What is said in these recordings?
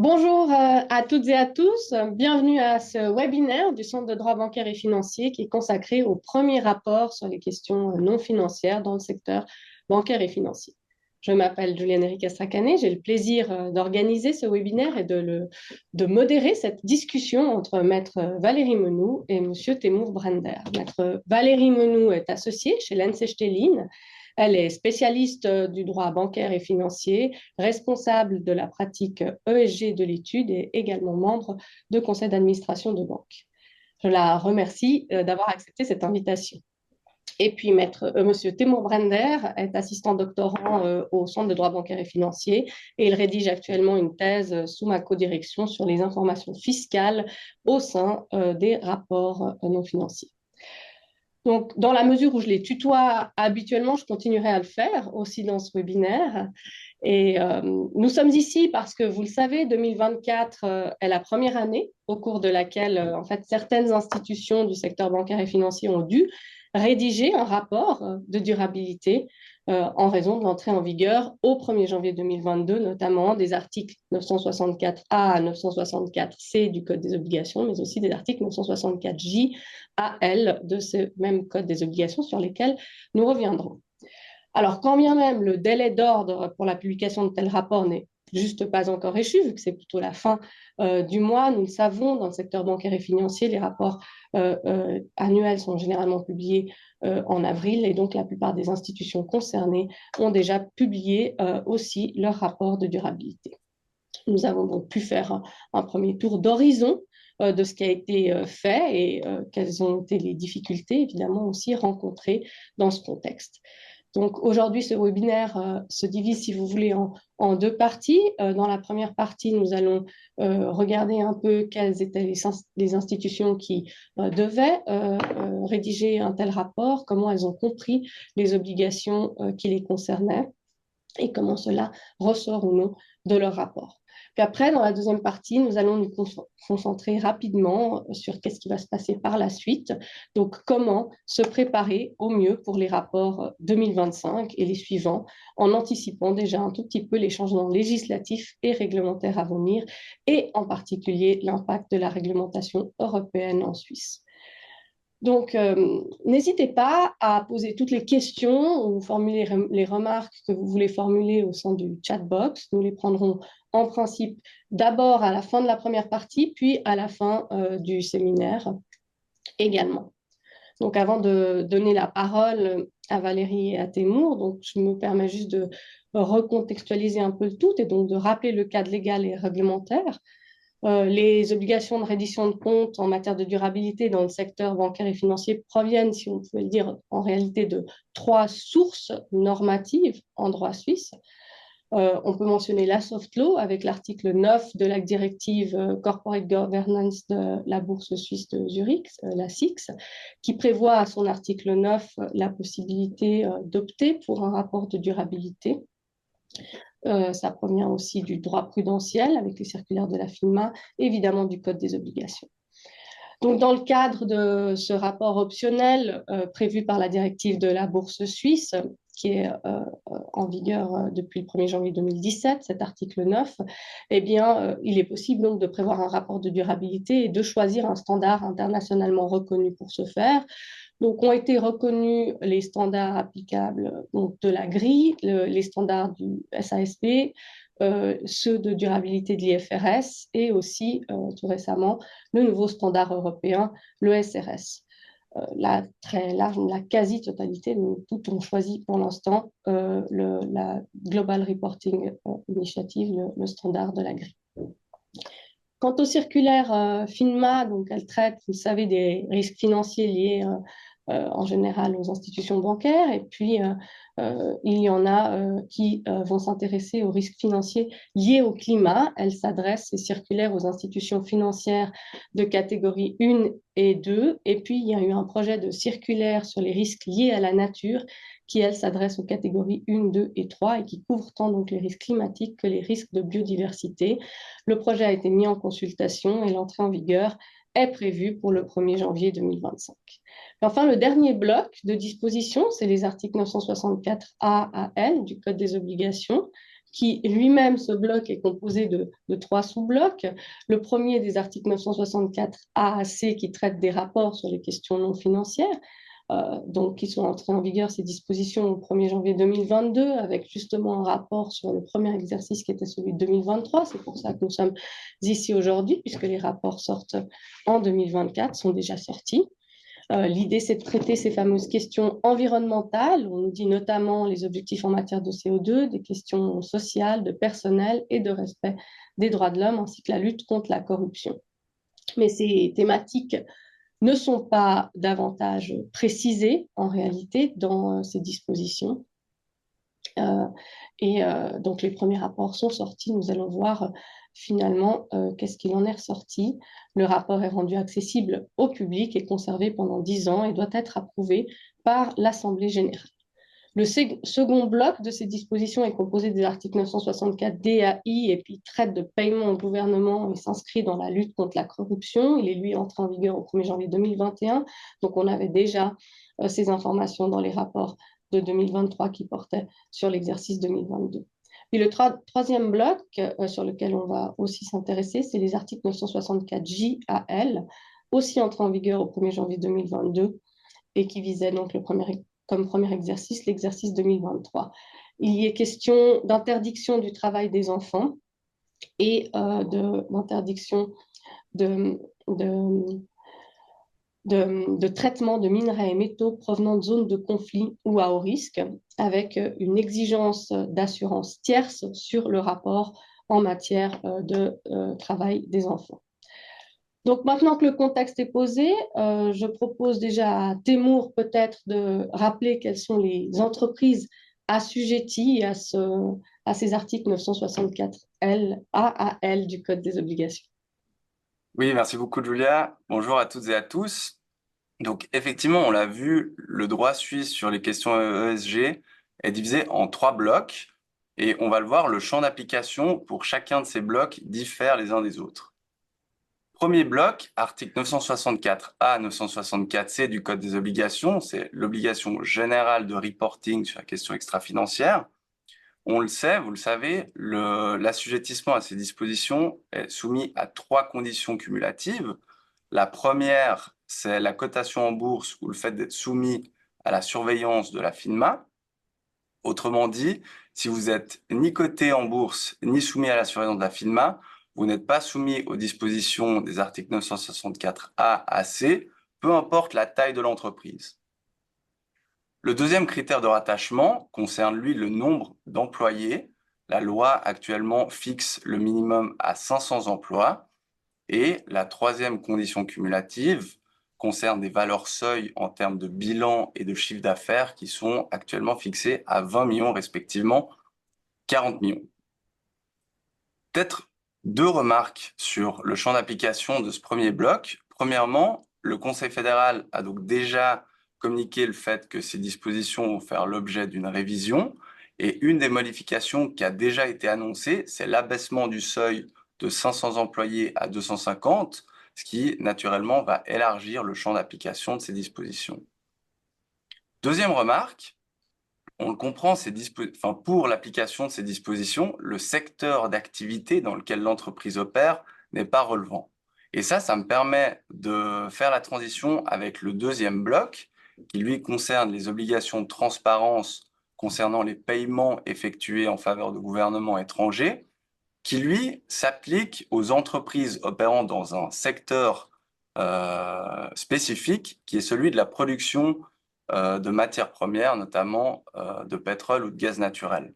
Bonjour à toutes et à tous, bienvenue à ce webinaire du Centre de droit bancaire et financier qui est consacré au premier rapport sur les questions non financières dans le secteur bancaire et financier. Je m'appelle Juliane Eric Astracane, j'ai le plaisir d'organiser ce webinaire et de modérer cette discussion entre Maître Valérie Menou et Monsieur Temur Brander. Maître Valérie Menou est associée chez Lenz Stélin. Elle est spécialiste du droit bancaire et financier, responsable de la pratique ESG de l'étude et également membre de conseil d'administration de banque. Je la remercie d'avoir accepté cette invitation. Et puis, Monsieur Temur Brander est assistant doctorant au Centre de droit bancaire et financier et il rédige actuellement une thèse sous ma codirection sur les informations fiscales au sein des rapports non financiers. Donc, dans la mesure où je les tutoie habituellement, je continuerai à le faire aussi dans ce webinaire. Et nous sommes ici parce que, vous le savez, 2024 est la première année au cours de laquelle, en fait, certaines institutions du secteur bancaire et financier ont dû rédiger un rapport de durabilité en raison de l'entrée en vigueur au 1er janvier 2022, notamment des articles 964A à 964C du Code des obligations, mais aussi des articles 964J à L de ce même Code des obligations sur lesquels nous reviendrons. Alors, quand bien même le délai d'ordre pour la publication de tel rapport n'est juste pas encore échu, vu que c'est plutôt la fin du mois, nous le savons, dans le secteur bancaire et financier, les rapports annuels sont généralement publiés en avril et donc la plupart des institutions concernées ont déjà publié aussi leur rapport de durabilité. Nous avons donc pu faire un premier tour d'horizon de ce qui a été fait et quelles ont été les difficultés, évidemment, aussi rencontrées dans ce contexte. Donc aujourd'hui, ce webinaire se divise, si vous voulez, en deux parties. Dans la première partie, nous allons regarder un peu quelles étaient les institutions qui devaient rédiger un tel rapport, comment elles ont compris les obligations qui les concernaient et comment cela ressort ou non de leur rapport. Puis après, dans la deuxième partie, nous allons nous concentrer rapidement sur qu'est-ce qui va se passer par la suite. Donc, comment se préparer au mieux pour les rapports 2025 et les suivants, en anticipant déjà un tout petit peu les changements législatifs et réglementaires à venir, et en particulier l'impact de la réglementation européenne en Suisse. Donc, n'hésitez pas à poser toutes les questions ou formuler les remarques que vous voulez formuler au sein du chat box. Nous les prendrons en principe d'abord à la fin de la première partie, puis à la fin du séminaire également. Donc, avant de donner la parole à Valérie et à Temur, donc je me permets juste de recontextualiser un peu le tout et donc de rappeler le cadre légal et réglementaire. Les obligations de reddition de comptes en matière de durabilité dans le secteur bancaire et financier proviennent, si on pouvait le dire, en réalité de trois sources normatives en droit suisse. On peut mentionner la soft law avec l'article 9 de la directive Corporate Governance de la Bourse suisse de Zurich, la SIX, qui prévoit à son article 9 la possibilité d'opter pour un rapport de durabilité. Ça provient aussi du droit prudentiel avec les circulaires de la FINMA, évidemment du Code des obligations. Donc, dans le cadre de ce rapport optionnel prévu par la directive de la Bourse suisse, qui est en vigueur depuis le 1er janvier 2017, cet article 9, eh bien, il est possible donc de prévoir un rapport de durabilité et de choisir un standard internationalement reconnu pour ce faire. Donc, ont été reconnus les standards applicables donc, de la grille, les standards du SASB, ceux de durabilité de l'IFRS et aussi, tout récemment, le nouveau standard européen, le SRS. La très large, la quasi-totalité, nous toutes ont choisi pour l'instant la Global Reporting Initiative, le standard de la grille. Quant aux circulaires FINMA, donc elle traite, vous savez, des risques financiers liés en général aux institutions bancaires, et puis il y en a qui vont s'intéresser aux risques financiers liés au climat. Elle s'adresse, ces circulaires, aux institutions financières de catégorie 1 et 2, et puis il y a eu un projet de circulaire sur les risques liés à la nature qui, elle, s'adresse aux catégories 1, 2 et 3 et qui couvre tant donc les risques climatiques que les risques de biodiversité. Le projet a été mis en consultation et l'entrée en vigueur est prévue pour le 1er janvier 2025. Et enfin, le dernier bloc de dispositions, c'est les articles 964A à L du Code des obligations qui lui-même, ce bloc est composé de trois sous-blocs. Le premier des articles 964 A à C qui traite des rapports sur les questions non financières, donc qui sont entrées en vigueur ces dispositions au 1er janvier 2022, avec justement un rapport sur le premier exercice qui était celui de 2023. C'est pour ça que nous sommes ici aujourd'hui, puisque les rapports sortent en 2024, sont déjà sortis. L'idée, c'est de traiter ces fameuses questions environnementales. On nous dit notamment les objectifs en matière de CO2, des questions sociales, de personnel et de respect des droits de l'homme, ainsi que la lutte contre la corruption. Mais ces thématiques ne sont pas davantage précisées en réalité dans ces dispositions. Donc les premiers rapports sont sortis. Nous allons voir finalement qu'est-ce qu'il en est ressorti. Le rapport est rendu accessible au public et conservé pendant 10 ans et doit être approuvé par l'Assemblée générale. Le second bloc de ces dispositions est composé des articles 964 D à I et puis traite de paiement au gouvernement et s'inscrit dans la lutte contre la corruption. Il est lui entré en vigueur au 1er janvier 2021. Donc on avait déjà ces informations dans les rapports de 2023 qui portaient sur l'exercice 2022. Puis le troisième bloc sur lequel on va aussi s'intéresser, c'est les articles 964 J à L, aussi entrés en vigueur au 1er janvier 2022 et qui visaient donc comme premier exercice l'exercice 2023. Il y est question d'interdiction du travail des enfants et d'interdiction de traitement de minerais et métaux provenant de zones de conflit ou à haut risque, avec une exigence d'assurance tierce sur le rapport en matière de travail des enfants. Donc maintenant que le contexte est posé, je propose déjà à Temour peut-être de rappeler quelles sont les entreprises assujetties à ces articles 964 L, A à L du Code des obligations. Oui, merci beaucoup, Julia. Bonjour à toutes et à tous. Donc, effectivement, on l'a vu, le droit suisse sur les questions ESG est divisé en 3 blocs et on va le voir, le champ d'application pour chacun de ces blocs diffère les uns des autres. Premier bloc, article 964A, 964C du Code des obligations, c'est l'obligation générale de reporting sur la question extra-financière. On le sait, vous le savez, l'assujettissement à ces dispositions est soumis à 3 conditions cumulatives. La première, c'est la cotation en bourse ou le fait d'être soumis à la surveillance de la FINMA. Autrement dit, si vous êtes ni coté en bourse ni soumis à la surveillance de la FINMA, vous n'êtes pas soumis aux dispositions des articles 964A à C, peu importe la taille de l'entreprise. Le deuxième critère de rattachement concerne, lui, le nombre d'employés. La loi actuellement fixe le minimum à 500 emplois. Et la troisième condition cumulative concerne des valeurs seuils en termes de bilan et de chiffre d'affaires qui sont actuellement fixées à 20 millions, respectivement 40 millions. Peut-être 2 remarques sur le champ d'application de ce premier bloc. Premièrement, le Conseil fédéral a donc déjà communiqué le fait que ces dispositions vont faire l'objet d'une révision. Et une des modifications qui a déjà été annoncée, c'est l'abaissement du seuil de 500 employés à 250, ce qui, naturellement, va élargir le champ d'application de ces dispositions. Deuxième remarque, on le comprend, pour l'application de ces dispositions, le secteur d'activité dans lequel l'entreprise opère n'est pas relevant. Et ça me permet de faire la transition avec le deuxième bloc, qui lui concerne les obligations de transparence concernant les paiements effectués en faveur de gouvernements étrangers, qui lui s'applique aux entreprises opérant dans un secteur spécifique, qui est celui de la production de matières premières, notamment de pétrole ou de gaz naturel.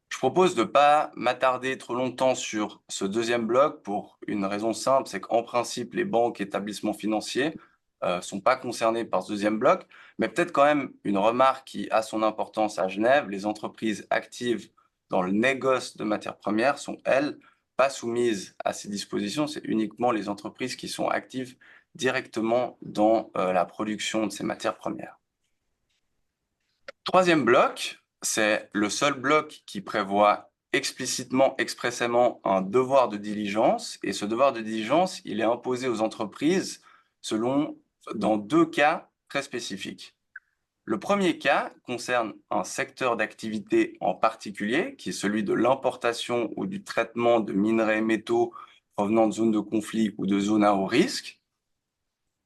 Je propose de ne pas m'attarder trop longtemps sur ce deuxième bloc pour une raison simple, c'est qu'en principe, les banques et établissements financiers ne sont pas concernés par ce deuxième bloc, mais peut-être quand même une remarque qui a son importance à Genève, les entreprises actives dans le négoce de matières premières sont, elles, pas soumises à ces dispositions, c'est uniquement les entreprises qui sont actives directement dans la production de ces matières premières. Troisième bloc, c'est le seul bloc qui prévoit expressément un devoir de diligence, et ce devoir de diligence, il est imposé aux entreprises dans 2 cas très spécifiques. Le premier cas concerne un secteur d'activité en particulier, qui est celui de l'importation ou du traitement de minerais et métaux provenant de zones de conflit ou de zones à haut risque.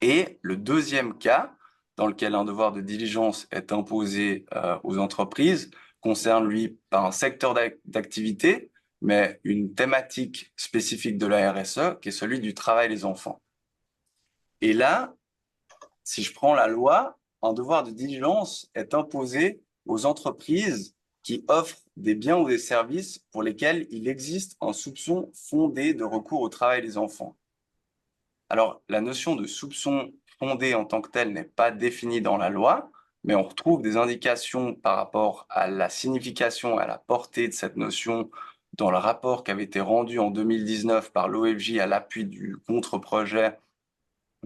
Et le deuxième cas, dans lequel un devoir de diligence est imposé aux entreprises, concerne, lui, pas un secteur d'activité, mais une thématique spécifique de la RSE, qui est celui du travail des enfants. Et là, si je prends la loi, un devoir de diligence est imposé aux entreprises qui offrent des biens ou des services pour lesquels il existe un soupçon fondé de recours au travail des enfants. Alors, la notion de soupçon fondé en tant que tel n'est pas définie dans la loi, mais on retrouve des indications par rapport à la signification, à la portée de cette notion dans le rapport qui avait été rendu en 2019 par l'OFJ à l'appui du contre-projet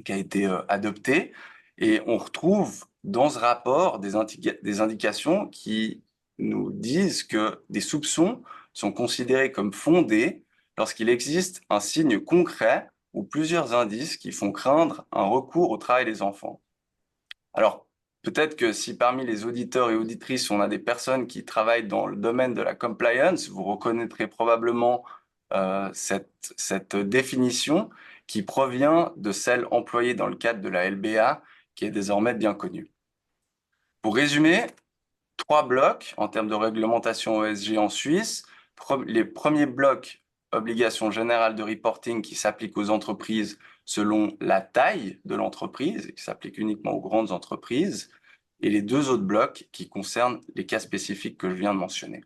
qui a été adopté. Et on retrouve dans ce rapport des indications qui nous disent que des soupçons sont considérés comme fondés lorsqu'il existe un signe concret ou plusieurs indices qui font craindre un recours au travail des enfants. Alors, peut-être que si parmi les auditeurs et auditrices, on a des personnes qui travaillent dans le domaine de la compliance, vous reconnaîtrez probablement cette définition qui provient de celle employée dans le cadre de la LBA, qui est désormais bien connue. Pour résumer, 3 blocs en termes de réglementation ESG en Suisse. Les premiers blocs, obligations générales de reporting qui s'appliquent aux entreprises selon la taille de l'entreprise, et qui s'appliquent uniquement aux grandes entreprises, et les 2 autres blocs qui concernent les cas spécifiques que je viens de mentionner.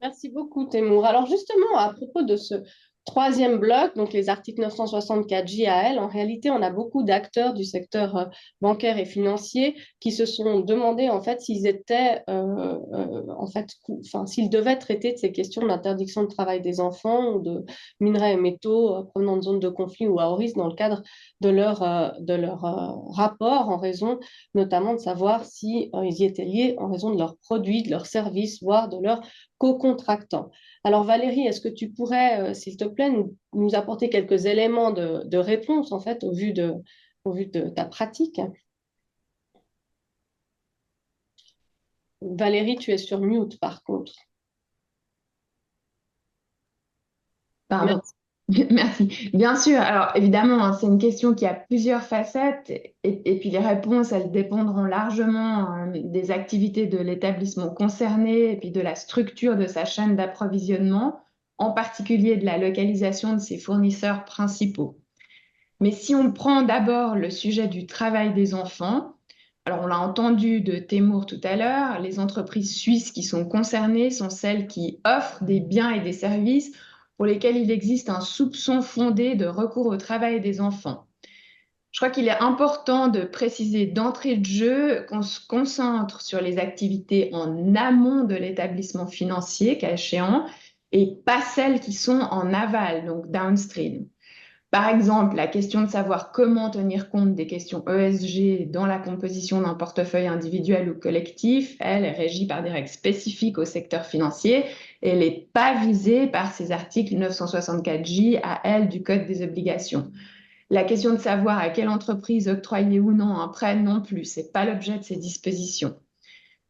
Merci beaucoup, Temour. Alors justement, à propos de ce troisième bloc, donc les articles 964 JAL, en réalité, on a beaucoup d'acteurs du secteur bancaire et financier qui se sont demandé en fait s'ils étaient, s'ils devaient traiter de ces questions d'interdiction de travail des enfants ou de minerais et métaux provenant de zones de conflit ou à haut risque dans le cadre de leur rapport, en raison notamment de savoir si ils y étaient liés en raison de leurs produits, de leurs services, voire de leurs co-contractants. Alors Valérie, est-ce que tu pourrais, s'il te plaît, nous apporter quelques éléments de réponse en fait au vu de ta pratique? Valérie, tu es sur mute par contre. Pardon. Merci. Bien sûr, alors évidemment, hein, c'est une question qui a plusieurs facettes et puis les réponses, elles dépendront largement des activités de l'établissement concerné et puis de la structure de sa chaîne d'approvisionnement, en particulier de la localisation de ses fournisseurs principaux. Mais si on prend d'abord le sujet du travail des enfants, alors on l'a entendu de Temour tout à l'heure, les entreprises suisses qui sont concernées sont celles qui offrent des biens et des services pour lesquels il existe un soupçon fondé de recours au travail des enfants. Je crois qu'il est important de préciser d'entrée de jeu qu'on se concentre sur les activités en amont de l'établissement financier, cas échéant, et pas celles qui sont en aval, donc downstream. Par exemple, la question de savoir comment tenir compte des questions ESG dans la composition d'un portefeuille individuel ou collectif, elle est régie par des règles spécifiques au secteur financier et elle n'est pas visée par ces articles 964J à L du Code des obligations. La question de savoir à quelle entreprise octroyer ou non un prêt non plus, ce n'est pas l'objet de ces dispositions.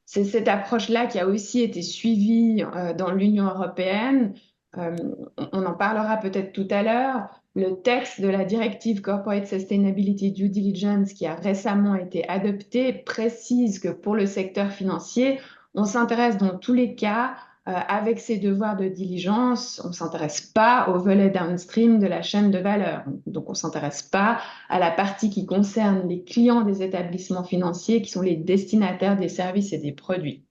C'est cette approche-là qui a aussi été suivie dans l'Union européenne. On en parlera peut-être tout à l'heure. Le texte de la directive Corporate Sustainability Due Diligence qui a récemment été adopté précise que pour le secteur financier, on s'intéresse dans tous les cas avec ces devoirs de diligence, on ne s'intéresse pas au volet downstream de la chaîne de valeur. Donc, on ne s'intéresse pas à la partie qui concerne les clients des établissements financiers qui sont les destinataires des services et des produits.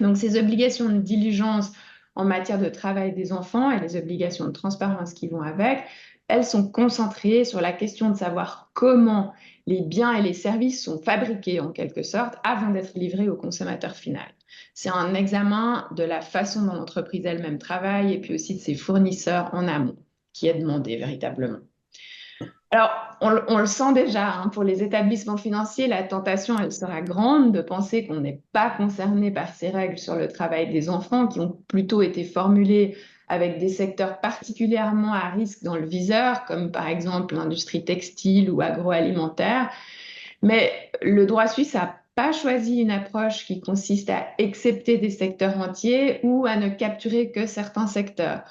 Donc, ces obligations de diligence en matière de travail des enfants et les obligations de transparence qui vont avec, elles sont concentrées sur la question de savoir comment les biens et les services sont fabriqués en quelque sorte avant d'être livrés au consommateur final. C'est un examen de la façon dont l'entreprise elle-même travaille et puis aussi de ses fournisseurs en amont qui est demandé véritablement. Alors, on le sent déjà, hein, pour les établissements financiers, la tentation, elle sera grande de penser qu'on n'est pas concerné par ces règles sur le travail des enfants qui ont plutôt été formulées avec des secteurs particulièrement à risque dans le viseur, comme par exemple l'industrie textile ou agroalimentaire. Mais le droit suisse a pas choisi une approche qui consiste à excepter des secteurs entiers ou à ne capturer que certains secteurs.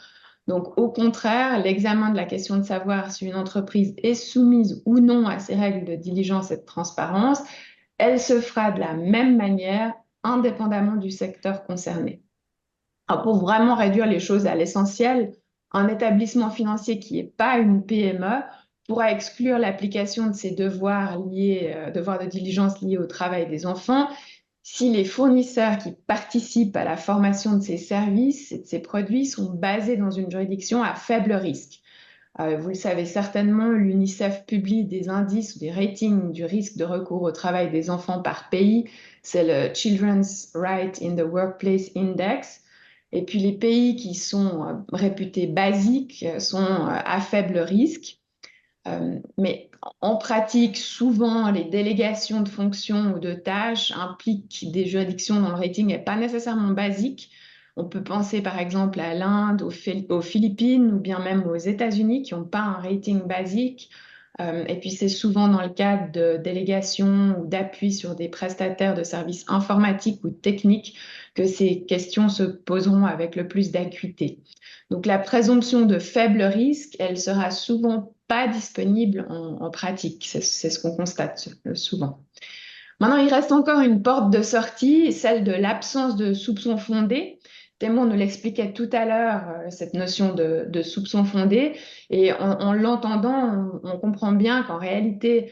Donc, au contraire, l'examen de la question de savoir si une entreprise est soumise ou non à ces règles de diligence et de transparence, elle se fera de la même manière, indépendamment du secteur concerné. Alors, pour vraiment réduire les choses à l'essentiel, un établissement financier qui n'est pas une PME pourra exclure l'application de ces devoirs de diligence liés au travail des enfants si les fournisseurs qui participent à la formation de ces services et de ces produits sont basés dans une juridiction à faible risque. Vous le savez certainement, l'UNICEF publie des indices ou des ratings du risque de recours au travail des enfants par pays. C'est le Children's Right in the Workplace Index. Et puis les pays qui sont réputés basiques sont à faible risque. Mais en pratique, souvent, les délégations de fonctions ou de tâches impliquent des juridictions dont le rating n'est pas nécessairement basique. On peut penser par exemple à l'Inde, aux Philippines ou bien même aux États-Unis qui n'ont pas un rating basique. Et puis c'est souvent dans le cadre de délégations ou d'appui sur des prestataires de services informatiques ou techniques que ces questions se poseront avec le plus d'acuité. Donc la présomption de faible risque, elle sera souvent pas disponible en pratique. C'est ce qu'on constate souvent. Maintenant, il reste encore une porte de sortie, celle de l'absence de soupçons fondés. Thémon nous l'expliquait tout à l'heure, cette notion de soupçon fondé. Et en l'entendant, on comprend bien qu'en réalité,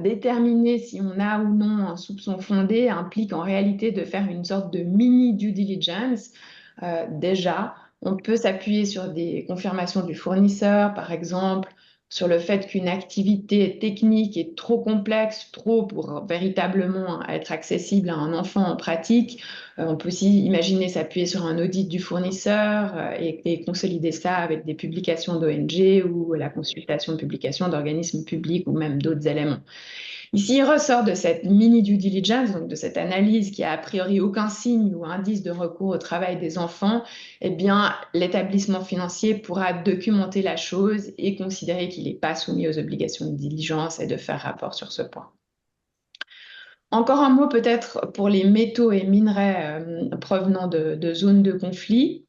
déterminer si on a ou non un soupçon fondé implique en réalité de faire une sorte de mini due diligence. Déjà, on peut s'appuyer sur des confirmations du fournisseur, par exemple, sur le fait qu'une activité technique est trop complexe, trop pour véritablement être accessible à un enfant en pratique. On peut aussi imaginer s'appuyer sur un audit du fournisseur et consolider ça avec des publications d'ONG ou la consultation de publications d'organismes publics ou même d'autres éléments. Ici, il ressort de cette mini due diligence, donc de cette analyse qui a a priori aucun signe ou indice de recours au travail des enfants, eh bien, l'établissement financier pourra documenter la chose et considérer qu'il n'est pas soumis aux obligations de diligence et de faire rapport sur ce point. Encore un mot peut-être pour les métaux et minerais provenant de zones de conflit.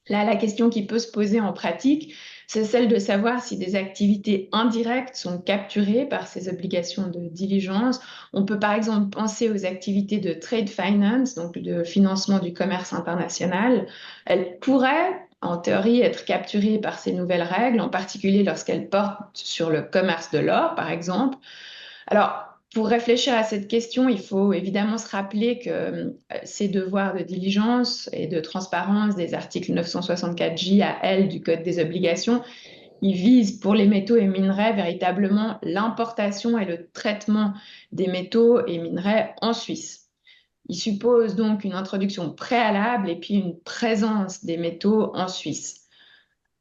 Là, la question qui peut se poser en pratique, c'est celle de savoir si des activités indirectes sont capturées par ces obligations de diligence. On peut par exemple penser aux activités de trade finance, donc de financement du commerce international. Elles pourraient, en théorie, être capturées par ces nouvelles règles, en particulier lorsqu'elles portent sur le commerce de l'or, par exemple. Alors, pour réfléchir à cette question, il faut évidemment se rappeler que ces devoirs de diligence et de transparence des articles 964J à L du Code des obligations, ils visent pour les métaux et minerais véritablement l'importation et le traitement des métaux et minerais en Suisse. Ils supposent donc une introduction préalable et puis une présence des métaux en Suisse.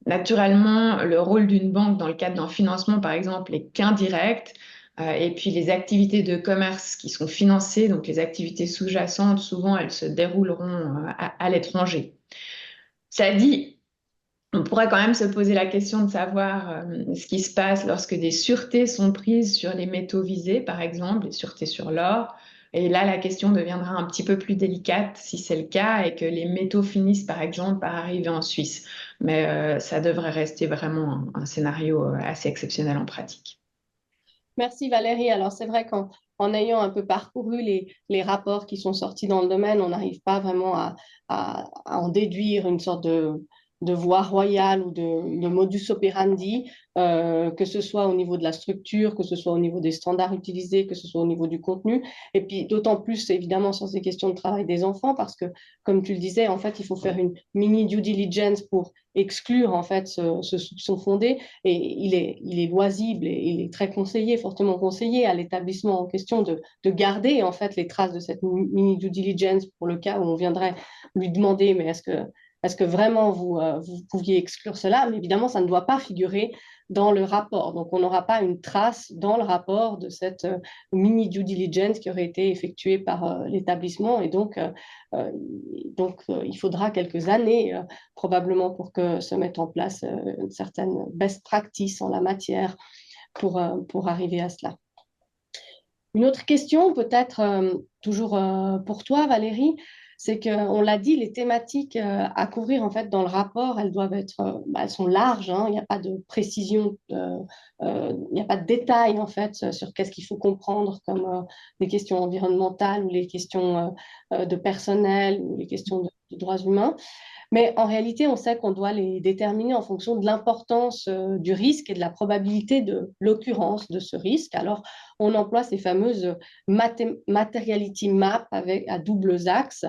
Naturellement, le rôle d'une banque dans le cadre d'un financement, par exemple, est qu'indirect. Et puis les activités de commerce qui sont financées, donc les activités sous-jacentes, souvent elles se dérouleront à l'étranger. Ça dit, on pourrait quand même se poser la question de savoir ce qui se passe lorsque des sûretés sont prises sur les métaux visés, par exemple, les sûretés sur l'or. Et là, la question deviendra un petit peu plus délicate si c'est le cas et que les métaux finissent, par exemple, par arriver en Suisse. Mais ça devrait rester vraiment un scénario assez exceptionnel en pratique. Merci Valérie. Alors c'est vrai qu'en ayant un peu parcouru les rapports qui sont sortis dans le domaine, on n'arrive pas vraiment à en déduire une sorte de voie royale ou de modus operandi, que ce soit au niveau de la structure, que ce soit au niveau des standards utilisés, que ce soit au niveau du contenu. Et puis d'autant plus évidemment sur ces questions de travail des enfants, parce que comme tu le disais, en fait, il faut faire une mini due diligence pour exclure en fait ce soupçon fondé. Et il est loisible et il est très conseillé, fortement conseillé à l'établissement en question de garder en fait les traces de cette mini due diligence pour le cas où on viendrait lui demander mais est-ce que vraiment vous pouviez exclure cela? Mais évidemment, ça ne doit pas figurer dans le rapport. Donc, on n'aura pas une trace dans le rapport de cette mini due diligence qui aurait été effectuée par l'établissement. Et il faudra quelques années probablement pour que se mette en place une certaine best practice en la matière pour arriver à cela. Une autre question, peut-être toujours pour toi, Valérie, c'est qu'on l'a dit, les thématiques à couvrir en fait dans le rapport, elles doivent être, elles sont larges, hein, il n'y a pas de précision, il n'y a pas de détails en fait sur qu'est-ce qu'il faut comprendre comme les questions environnementales ou les questions de personnel ou les questions de droits humains. Mais en réalité, on sait qu'on doit les déterminer en fonction de l'importance du risque et de la probabilité de l'occurrence de ce risque. Alors, on emploie ces fameuses materiality maps avec, à doubles axes.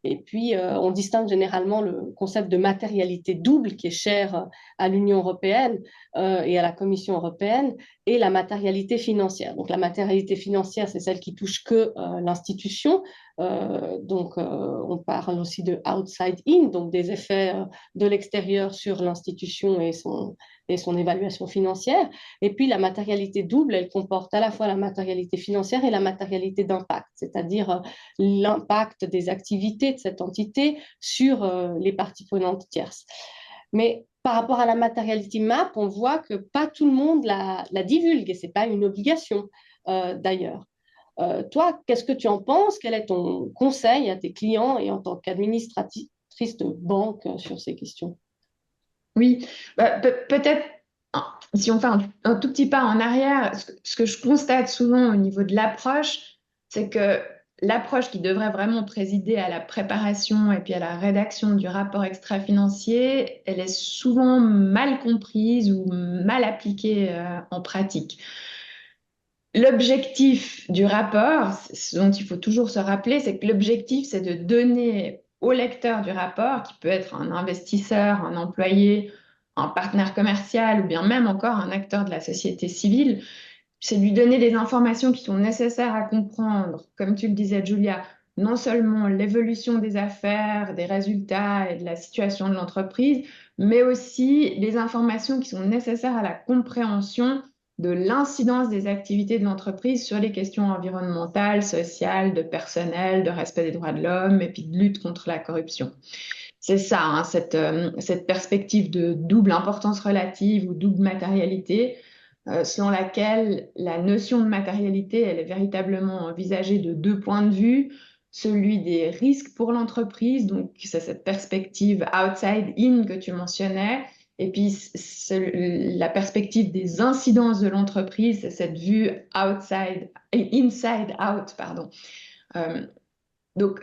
Et puis, on distingue généralement le concept de matérialité double, qui est cher à l'Union européenne et à la Commission européenne, et la matérialité financière. Donc, la matérialité financière, c'est celle qui touche que l'institution. On parle aussi de outside in, donc des effets de l'extérieur sur l'institution et son évaluation financière. Et puis la matérialité double, elle comporte à la fois la matérialité financière et la matérialité d'impact, c'est-à-dire l'impact des activités de cette entité sur les parties prenantes tierces. Mais par rapport à la materiality map, on voit que pas tout le monde la divulgue et ce n'est pas une obligation d'ailleurs. Toi, qu'est-ce que tu en penses? Quel est ton conseil à tes clients et en tant qu'administratrice de banque sur ces questions? Oui, peut-être si on fait un tout petit pas en arrière, ce que je constate souvent au niveau de l'approche, c'est que l'approche qui devrait vraiment présider à la préparation et puis à la rédaction du rapport extra-financier, elle est souvent mal comprise ou mal appliquée en pratique. L'objectif du rapport, ce dont il faut toujours se rappeler, c'est que l'objectif, c'est de donner au lecteur du rapport, qui peut être un investisseur, un employé, un partenaire commercial ou bien même encore un acteur de la société civile, c'est de lui donner les informations qui sont nécessaires à comprendre, comme tu le disais, Julia, non seulement l'évolution des affaires, des résultats et de la situation de l'entreprise, mais aussi les informations qui sont nécessaires à la compréhension de l'incidence des activités de l'entreprise sur les questions environnementales, sociales, de personnel, de respect des droits de l'homme et puis de lutte contre la corruption. C'est ça, hein, cette perspective de double importance relative ou double matérialité, selon laquelle la notion de matérialité, elle est véritablement envisagée de deux points de vue, celui des risques pour l'entreprise, donc c'est cette perspective outside in que tu mentionnais, et puis la perspective des incidences de l'entreprise, c'est cette vue inside out, pardon. Euh, donc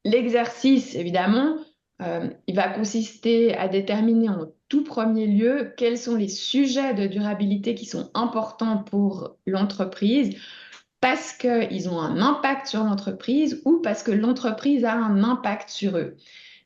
l'exercice, évidemment, il va consister à déterminer en tout premier lieu quels sont les sujets de durabilité qui sont importants pour l'entreprise parce qu'ils ont un impact sur l'entreprise ou parce que l'entreprise a un impact sur eux.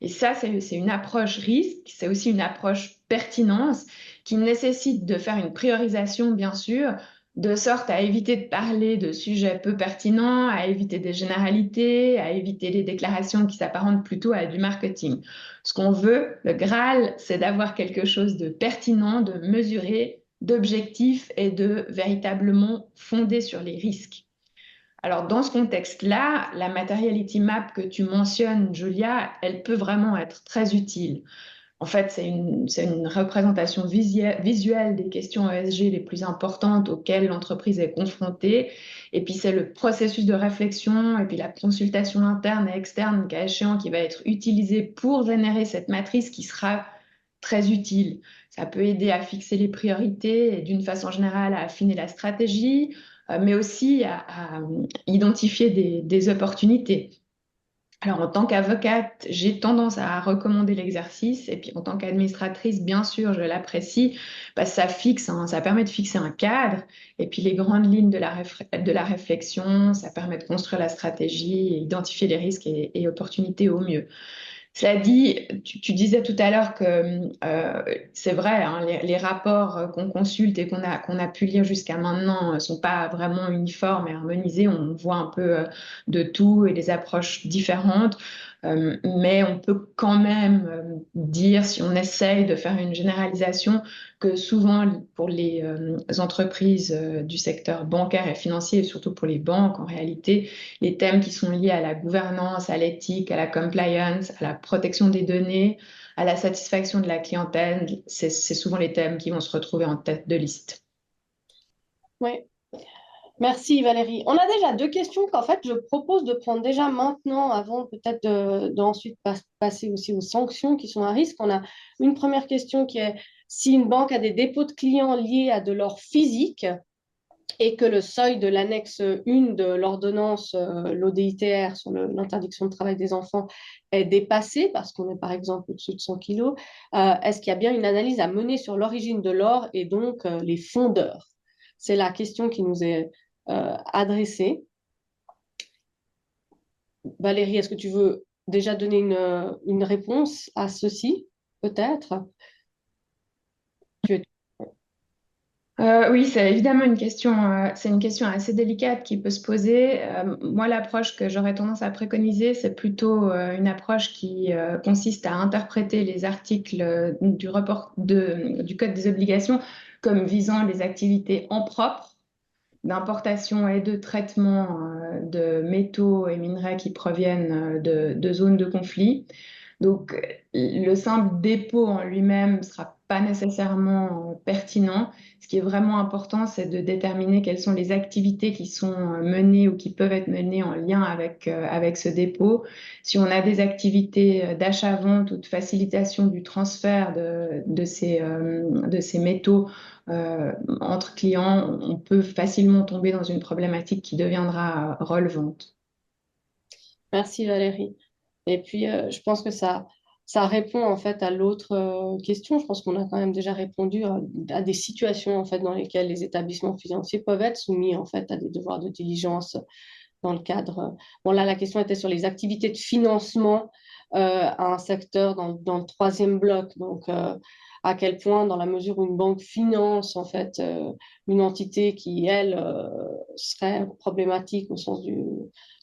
Et ça, c'est une approche risque, c'est aussi une approche pertinence qui nécessite de faire une priorisation, bien sûr, de sorte à éviter de parler de sujets peu pertinents, à éviter des généralités, à éviter les déclarations qui s'apparentent plutôt à du marketing. Ce qu'on veut, le Graal, c'est d'avoir quelque chose de pertinent, de mesuré, d'objectif et de véritablement fondé sur les risques. Alors, dans ce contexte-là, la materiality map que tu mentionnes, Julia, elle peut vraiment être très utile. En fait, c'est une représentation visuelle des questions ESG les plus importantes auxquelles l'entreprise est confrontée. Et puis, c'est le processus de réflexion et puis la consultation interne et externe, cas échéant, qui va être utilisé pour générer cette matrice qui sera très utile. Ça peut aider à fixer les priorités et d'une façon générale à affiner la stratégie, mais aussi à identifier des opportunités. Alors, en tant qu'avocate, j'ai tendance à recommander l'exercice et puis en tant qu'administratrice, bien sûr, je l'apprécie parce que ça fixe, ça permet de fixer un cadre et puis les grandes lignes de la réflexion, ça permet de construire la stratégie et identifier les risques et opportunités au mieux. Cela dit, tu disais tout à l'heure que c'est vrai, hein, les rapports qu'on consulte et qu'on a pu lire jusqu'à maintenant ne sont pas vraiment uniformes et harmonisés. On voit un peu de tout et des approches différentes. Mais on peut quand même dire, si on essaye de faire une généralisation, que souvent pour les entreprises du secteur bancaire et financier, et surtout pour les banques en réalité, les thèmes qui sont liés à la gouvernance, à l'éthique, à la compliance, à la protection des données, à la satisfaction de la clientèle, c'est souvent les thèmes qui vont se retrouver en tête de liste. Oui. Merci Valérie. On a déjà deux questions qu'en fait je propose de prendre déjà maintenant avant peut-être d'ensuite passer aussi aux sanctions qui sont à risque. On a une première question qui est si une banque a des dépôts de clients liés à de l'or physique et que le seuil de l'annexe 1 de l'ordonnance, l'ODITR sur l'interdiction de travail des enfants est dépassé parce qu'on est par exemple au-dessus de 100 kilos, est-ce qu'il y a bien une analyse à mener sur l'origine de l'or et donc les fondeurs? C'est la question qui nous est adressée. Valérie, est-ce que tu veux déjà donner une réponse à ceci, peut-être? Tu es- Oui, c'est évidemment une question, c'est une question assez délicate qui peut se poser. Moi, l'approche que j'aurais tendance à préconiser, c'est plutôt une approche qui consiste à interpréter les articles du Code des obligations comme visant les activités en propre d'importation et de traitement de métaux et minerais qui proviennent de zones de conflit. Donc, le simple dépôt en lui-même ne sera pas nécessairement pertinent. Ce qui est vraiment important, c'est de déterminer quelles sont les activités qui sont menées ou qui peuvent être menées en lien avec ce dépôt. Si on a des activités d'achat-vente ou de facilitation du transfert de ces métaux entre clients, on peut facilement tomber dans une problématique qui deviendra relevante. Merci Valérie. Et puis, je pense que ça répond en fait à l'autre question. Je pense qu'on a quand même déjà répondu à des situations en fait dans lesquelles les établissements financiers peuvent être soumis en fait à des devoirs de diligence dans le cadre. Bon, là, la question était sur les activités de financement à un secteur dans le troisième bloc. Donc, à quel point, dans la mesure où une banque finance en fait une entité qui, elle, serait problématique au sens de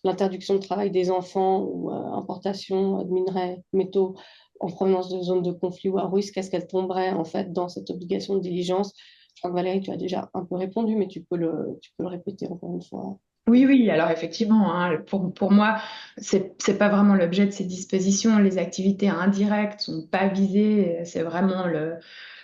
l'interdiction de travail des enfants ou importation de minerais, métaux en provenance de zones de conflit ou à risque, est-ce qu'elle tomberait en fait dans cette obligation de diligence? Je crois que Valérie, tu as déjà un peu répondu, mais tu peux le répéter encore une fois. Oui, oui, alors effectivement, hein, pour moi, c'est pas vraiment l'objet de ces dispositions. Les activités indirectes sont pas visées, c'est vraiment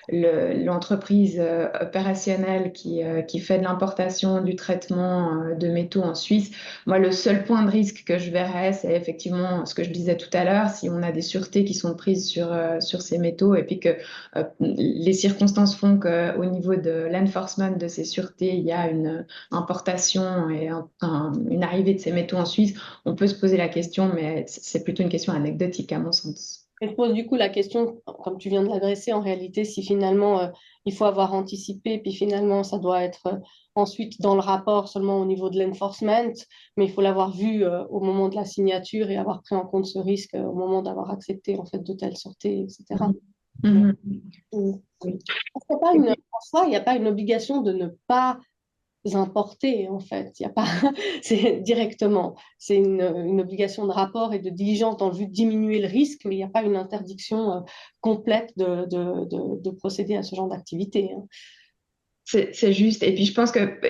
l'entreprise opérationnelle qui fait de l'importation, du traitement de métaux en Suisse. Moi, le seul point de risque que je verrais, c'est effectivement ce que je disais tout à l'heure, si on a des sûretés qui sont prises sur ces métaux et puis que les circonstances font qu'au niveau de l'enforcement de ces sûretés, il y a une importation et une arrivée de ces métaux en Suisse, on peut se poser la question, mais c'est plutôt une question anecdotique à mon sens. Et je pose du coup la question, comme tu viens de l'adresser, en réalité, si finalement il faut avoir anticipé, puis finalement ça doit être ensuite dans le rapport seulement au niveau de l'enforcement, mais il faut l'avoir vu au moment de la signature et avoir pris en compte ce risque au moment d'avoir accepté en fait de telle sortie, etc. Mhm. Mais, Mhm. euh, Oui. c'est pas une, en soi, il n'y a pas une obligation de ne pas importer, en fait. Il y a pas, c'est directement. C'est une obligation de rapport et de diligence dans le but de diminuer le risque, mais il n'y a pas une interdiction complète de procéder à ce genre d'activité, hein. C'est juste. Et puis, je pense que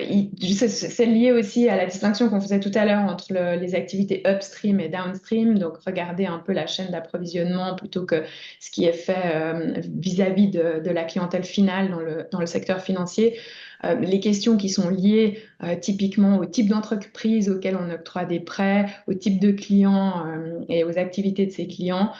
c'est lié aussi à la distinction qu'on faisait tout à l'heure entre les activités upstream et downstream. Donc, regarder un peu la chaîne d'approvisionnement plutôt que ce qui est fait vis-à-vis de la clientèle finale dans le secteur financier. Les questions qui sont liées typiquement au type d'entreprise auquel on octroie des prêts, au type de clients et aux activités de ces clients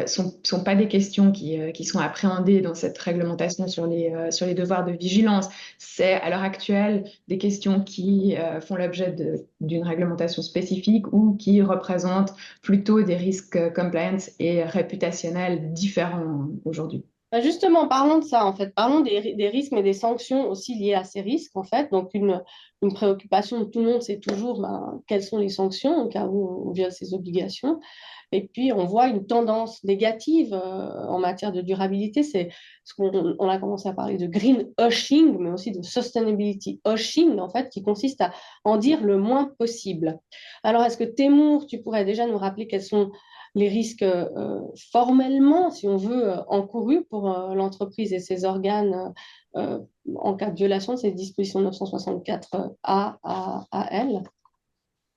sont pas des questions qui sont appréhendées dans cette réglementation sur les devoirs de vigilance. C'est à l'heure actuelle des questions qui font l'objet d'une réglementation spécifique ou qui représentent plutôt des risques compliance et réputationnels différents aujourd'hui. Ben, justement, parlons de ça, en fait. Parlons des risques mais des sanctions aussi liées à ces risques, en fait. Donc, une préoccupation de tout le monde, c'est toujours ben, quelles sont les sanctions au cas où on viole ses obligations. Et puis, on voit une tendance négative en matière de durabilité. C'est ce qu'on on a commencé à parler de green washing, mais aussi de sustainability washing, en fait, qui consiste à en dire le moins possible. Alors, est-ce que Témour, tu pourrais déjà nous rappeler quels sont les risques formellement, si on veut, encourus pour l'entreprise et ses organes en cas de violation de ces dispositions 964 à L?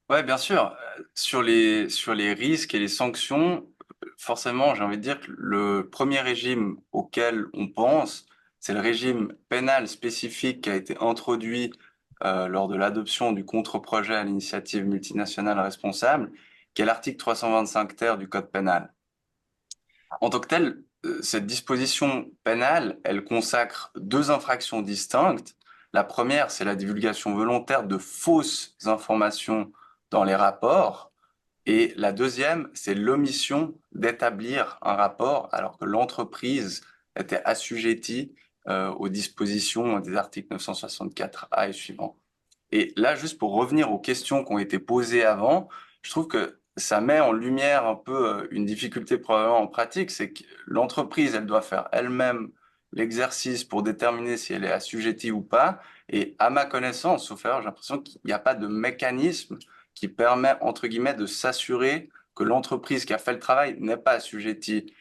Ouais, bien sûr. Sur les risques et les sanctions, forcément, j'ai envie de dire que le premier régime auquel on pense, c'est le régime pénal spécifique qui a été introduit lors de l'adoption du contre-projet à l'initiative multinationale responsable, qui est l'article 325 ter du Code pénal. En tant que tel, cette disposition pénale, elle consacre deux infractions distinctes. La première, c'est la divulgation volontaire de fausses informations dans les rapports. Et la deuxième, c'est l'omission d'établir un rapport alors que l'entreprise était assujettie aux dispositions des articles 964A et suivants. Et là, juste pour revenir aux questions qui ont été posées avant, je trouve que ça met en lumière un peu une difficulté probablement en pratique, c'est que l'entreprise, elle doit faire elle-même l'exercice pour déterminer si elle est assujettie ou pas. Et à ma connaissance, sauf erreur, j'ai l'impression qu'il n'y a pas de mécanisme qui permet, entre guillemets, de s'assurer que l'entreprise qui a fait le travail n'est pas assujettie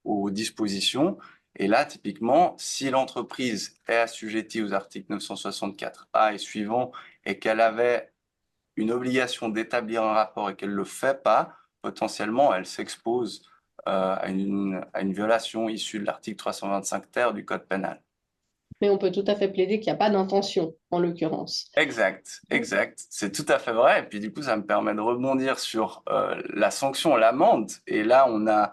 aux dispositions. Et là, typiquement, si l'entreprise est assujettie aux articles 964A et suivants et qu'elle avait une obligation d'établir un rapport et qu'elle ne le fait pas, potentiellement, elle s'expose à une violation issue de l'article 325 ter du Code pénal. Mais on peut tout à fait plaider qu'il n'y a pas d'intention, en l'occurrence. Exact, exact. C'est tout à fait vrai. Et puis du coup, ça me permet de rebondir sur la sanction, l'amende. Et là, on a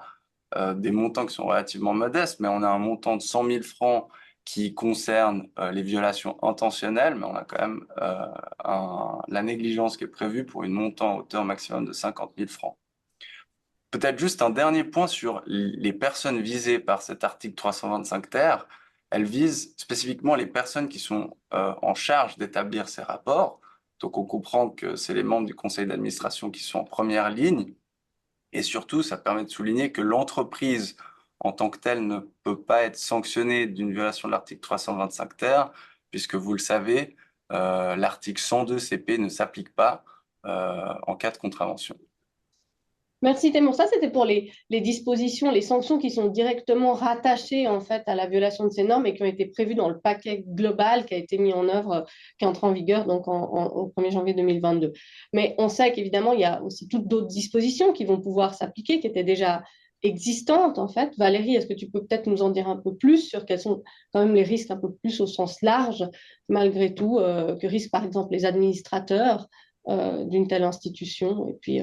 des montants qui sont relativement modestes, mais on a un montant de 100 000 francs qui concerne les violations intentionnelles, mais on a quand même la négligence qui est prévue pour une montant à hauteur maximum de 50 000 francs. Peut-être juste un dernier point sur les personnes visées par cet article 325 ter. Elle vise spécifiquement les personnes qui sont en charge d'établir ces rapports. Donc on comprend que c'est les membres du conseil d'administration qui sont en première ligne. Et surtout, ça permet de souligner que l'entreprise en tant que telle ne peut pas être sanctionnée d'une violation de l'article 325 ter, puisque vous le savez, l'article 102 CP ne s'applique pas en cas de contravention. Merci Témour. Ça, c'était pour les dispositions, les sanctions qui sont directement rattachées en fait à la violation de ces normes et qui ont été prévues dans le paquet global qui a été mis en œuvre, qui est entré en vigueur donc au 1er janvier 2022. Mais on sait qu'évidemment, il y a aussi toutes d'autres dispositions qui vont pouvoir s'appliquer, qui étaient déjà existantes en fait. Valérie, est-ce que tu peux peut-être nous en dire un peu plus sur quels sont quand même les risques un peu plus au sens large, malgré tout, que risquent par exemple les administrateurs d'une telle institution et puis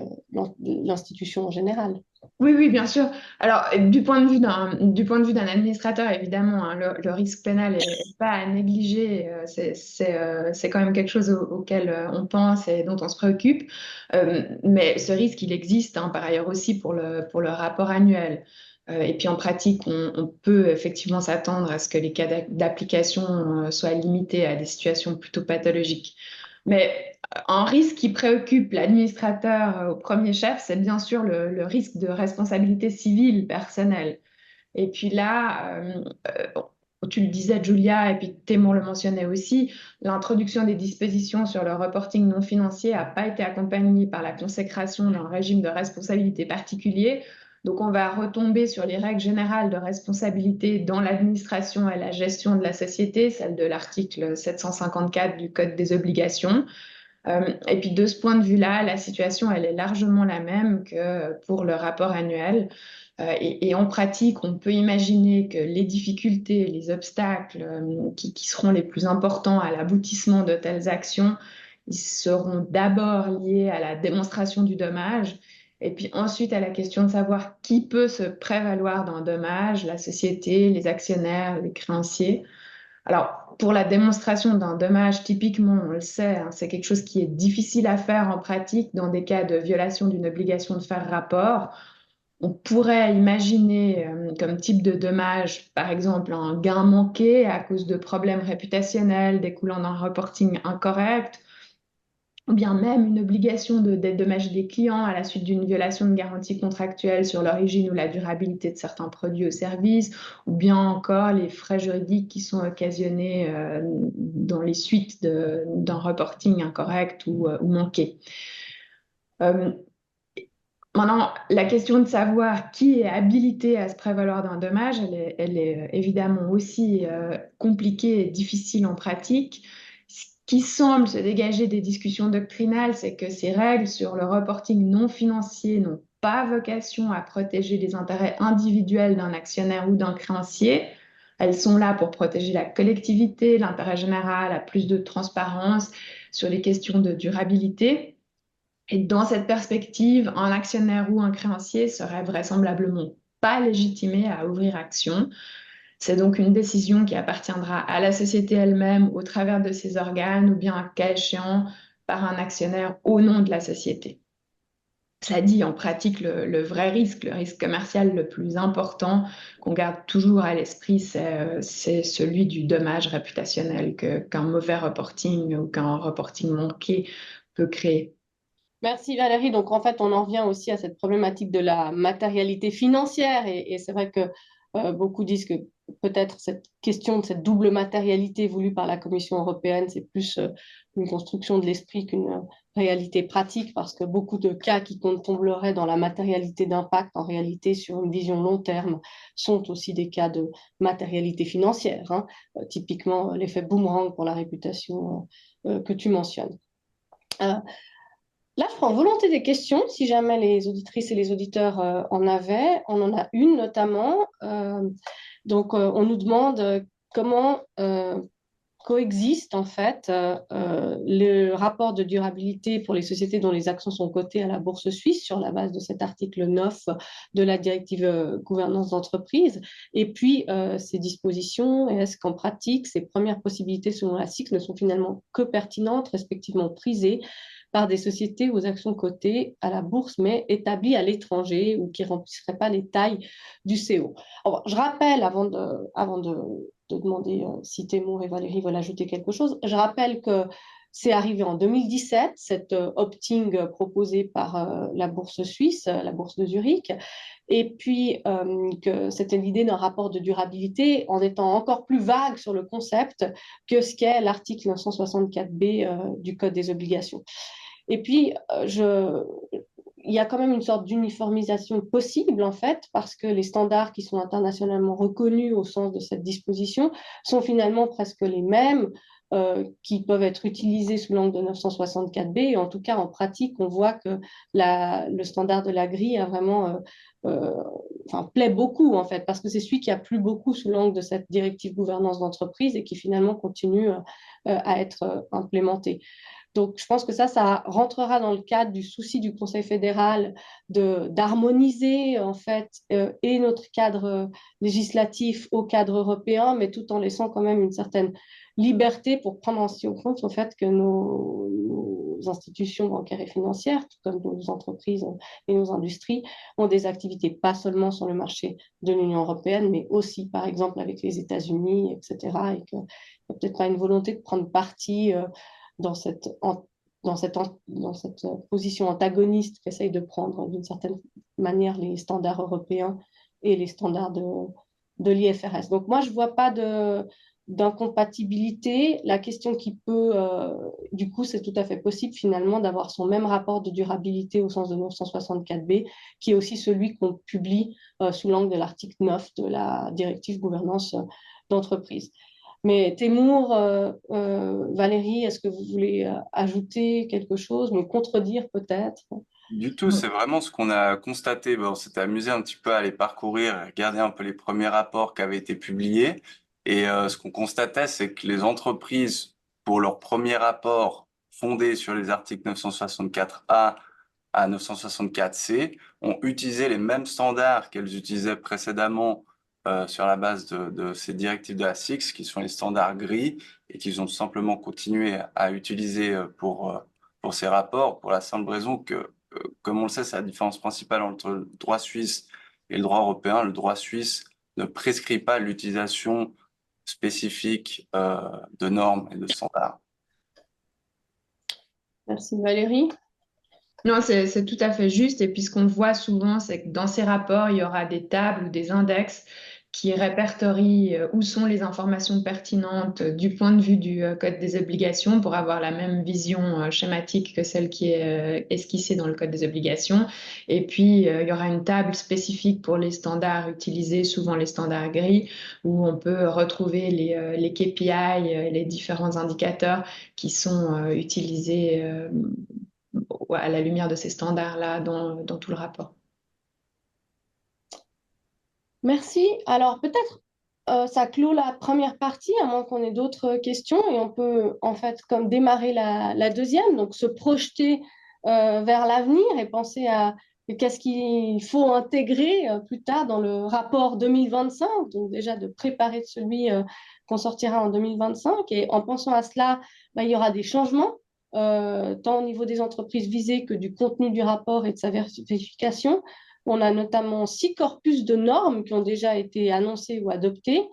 l'institution en général. Oui, oui, bien sûr. Alors, du point de vue d'un administrateur, évidemment, hein, le risque pénal n'est pas à négliger. C'est quand même quelque chose auquel on pense et dont on se préoccupe. Mais ce risque, il existe hein, par ailleurs aussi pour le rapport annuel. Et puis en pratique, on peut effectivement s'attendre à ce que les cas d'application soient limités à des situations plutôt pathologiques. Mais un risque qui préoccupe l'administrateur au premier chef, c'est bien sûr le risque de responsabilité civile personnelle. Et puis là, tu le disais, Julia, et puis Témour le mentionnait aussi, l'introduction des dispositions sur le reporting non financier n'a pas été accompagnée par la consécration d'un régime de responsabilité particulier. Donc, on va retomber sur les règles générales de responsabilité dans l'administration et la gestion de la société, celle de l'article 754 du Code des obligations. Et puis de ce point de vue-là, la situation, elle est largement la même que pour le rapport annuel. Et en pratique, on peut imaginer que les difficultés, les obstacles qui seront les plus importants à l'aboutissement de telles actions, ils seront d'abord liés à la démonstration du dommage, et puis ensuite à la question de savoir qui peut se prévaloir d'un dommage, la société, les actionnaires, les créanciers. Alors, pour la démonstration d'un dommage, typiquement, on le sait, hein, c'est quelque chose qui est difficile à faire en pratique dans des cas de violation d'une obligation de faire rapport. On pourrait imaginer comme type de dommage, par exemple, un gain manqué à cause de problèmes réputationnels découlant d'un reporting incorrect, ou bien même une obligation de dédommager des clients à la suite d'une violation de garantie contractuelle sur l'origine ou la durabilité de certains produits ou services, ou bien encore les frais juridiques qui sont occasionnés dans les suites d'un reporting incorrect ou manqué. Maintenant, la question de savoir qui est habilité à se prévaloir d'un dommage, elle est évidemment aussi compliquée et difficile en pratique. Ce qui semble se dégager des discussions doctrinales, c'est que ces règles sur le reporting non financier n'ont pas vocation à protéger les intérêts individuels d'un actionnaire ou d'un créancier. Elles sont là pour protéger la collectivité, l'intérêt général, à plus de transparence sur les questions de durabilité. Et dans cette perspective, un actionnaire ou un créancier serait vraisemblablement pas légitimé à ouvrir action. C'est donc une décision qui appartiendra à la société elle-même au travers de ses organes ou bien, à cas échéant, par un actionnaire au nom de la société. Ça dit en pratique le vrai risque, le risque commercial le plus important qu'on garde toujours à l'esprit, c'est celui du dommage réputationnel qu'un mauvais reporting ou qu'un reporting manqué peut créer. Merci Valérie. Donc en fait, on en revient aussi à cette problématique de la matérialité financière et c'est vrai que beaucoup disent que peut-être cette question de cette double matérialité voulue par la Commission européenne, c'est plus une construction de l'esprit qu'une réalité pratique parce que beaucoup de cas qui tomberaient dans la matérialité d'impact en réalité sur une vision long terme sont aussi des cas de matérialité financière, hein. Typiquement l'effet boomerang pour la réputation que tu mentionnes. Euh, Là, je prends volonté des questions, si jamais les auditrices et les auditeurs en avaient. On en a une notamment. On nous demande comment coexiste en fait le rapport de durabilité pour les sociétés dont les actions sont cotées à la bourse suisse sur la base de cet article 9 de la directive gouvernance d'entreprise et puis ces dispositions et est-ce qu'en pratique ces premières possibilités selon la SIC ne sont finalement que pertinentes, respectivement prisées par des sociétés aux actions cotées à la bourse mais établies à l'étranger ou qui ne remplisseraient pas les tailles du CO. Alors, je rappelle avant de demander si Témour et Valérie veulent ajouter quelque chose. Je rappelle que c'est arrivé en 2017, cette opting proposée par la bourse suisse, la bourse de Zurich, et puis que c'était l'idée d'un rapport de durabilité en étant encore plus vague sur le concept que ce qu'est l'article 964B du Code des obligations. Et puis, il y a quand même une sorte d'uniformisation possible, en fait, parce que les standards qui sont internationalement reconnus au sens de cette disposition sont finalement presque les mêmes qui peuvent être utilisés sous l'angle de 964B. Et en tout cas, en pratique, on voit que le standard de la grille a vraiment plaît beaucoup, en fait, parce que c'est celui qui a plu beaucoup sous l'angle de cette directive gouvernance d'entreprise et qui finalement continue à être implémenté. Donc, je pense que ça rentrera dans le cadre du souci du Conseil fédéral d'harmoniser en fait et notre cadre législatif au cadre européen, mais tout en laissant quand même une certaine liberté pour prendre en compte le fait que nos institutions bancaires et financières, tout comme nos entreprises et nos industries, ont des activités pas seulement sur le marché de l'Union européenne, mais aussi, par exemple, avec les États-Unis, etc. Et qu'il n'y a peut-être pas une volonté de prendre parti dans cette, dans cette, dans cette position antagoniste qu'essayent de prendre d'une certaine manière les standards européens et les standards de l'IFRS. Donc moi, je ne vois pas d'incompatibilité. La question qui peut, du coup, c'est tout à fait possible finalement d'avoir son même rapport de durabilité au sens de 964B, qui est aussi celui qu'on publie sous l'angle de l'article 9 de la directive gouvernance d'entreprise. Mais Témour, Valérie, est-ce que vous voulez ajouter quelque chose, me contredire peut-être? Du tout, c'est vraiment ce qu'on a constaté. Bon, on s'était amusé un petit peu à aller parcourir, à regarder un peu les premiers rapports qui avaient été publiés. Et ce qu'on constatait, c'est que les entreprises, pour leurs premiers rapports fondés sur les articles 964A à 964C, ont utilisé les mêmes standards qu'elles utilisaient précédemment sur la base de ces directives de la SIX, qui sont les standards gris, et qu'ils ont simplement continué à utiliser pour ces rapports, pour la simple raison que comme on le sait, c'est la différence principale entre le droit suisse et le droit européen. Le droit suisse ne prescrit pas l'utilisation spécifique de normes et de standards. Merci Valérie. Non, c'est tout à fait juste. Et puis, ce qu'on voit souvent, c'est que dans ces rapports, il y aura des tables ou des index qui répertorient où sont les informations pertinentes du point de vue du Code des obligations pour avoir la même vision schématique que celle qui est esquissée dans le Code des obligations. Et puis, il y aura une table spécifique pour les standards utilisés, souvent les standards gris, où on peut retrouver les KPI, les différents indicateurs qui sont utilisés à la lumière de ces standards-là dans tout le rapport. Merci. Alors peut-être Ça clôt la première partie, à moins qu'on ait d'autres questions, et on peut en fait comme démarrer la deuxième, donc se projeter vers l'avenir et penser à qu'est-ce qu'il faut intégrer plus tard dans le rapport 2025, donc déjà de préparer celui qu'on sortira en 2025. Et en pensant à cela, bah, il y aura des changements, tant au niveau des entreprises visées que du contenu du rapport et de sa vérification. On a notamment 6 corpus de normes qui ont déjà été annoncés ou adoptés.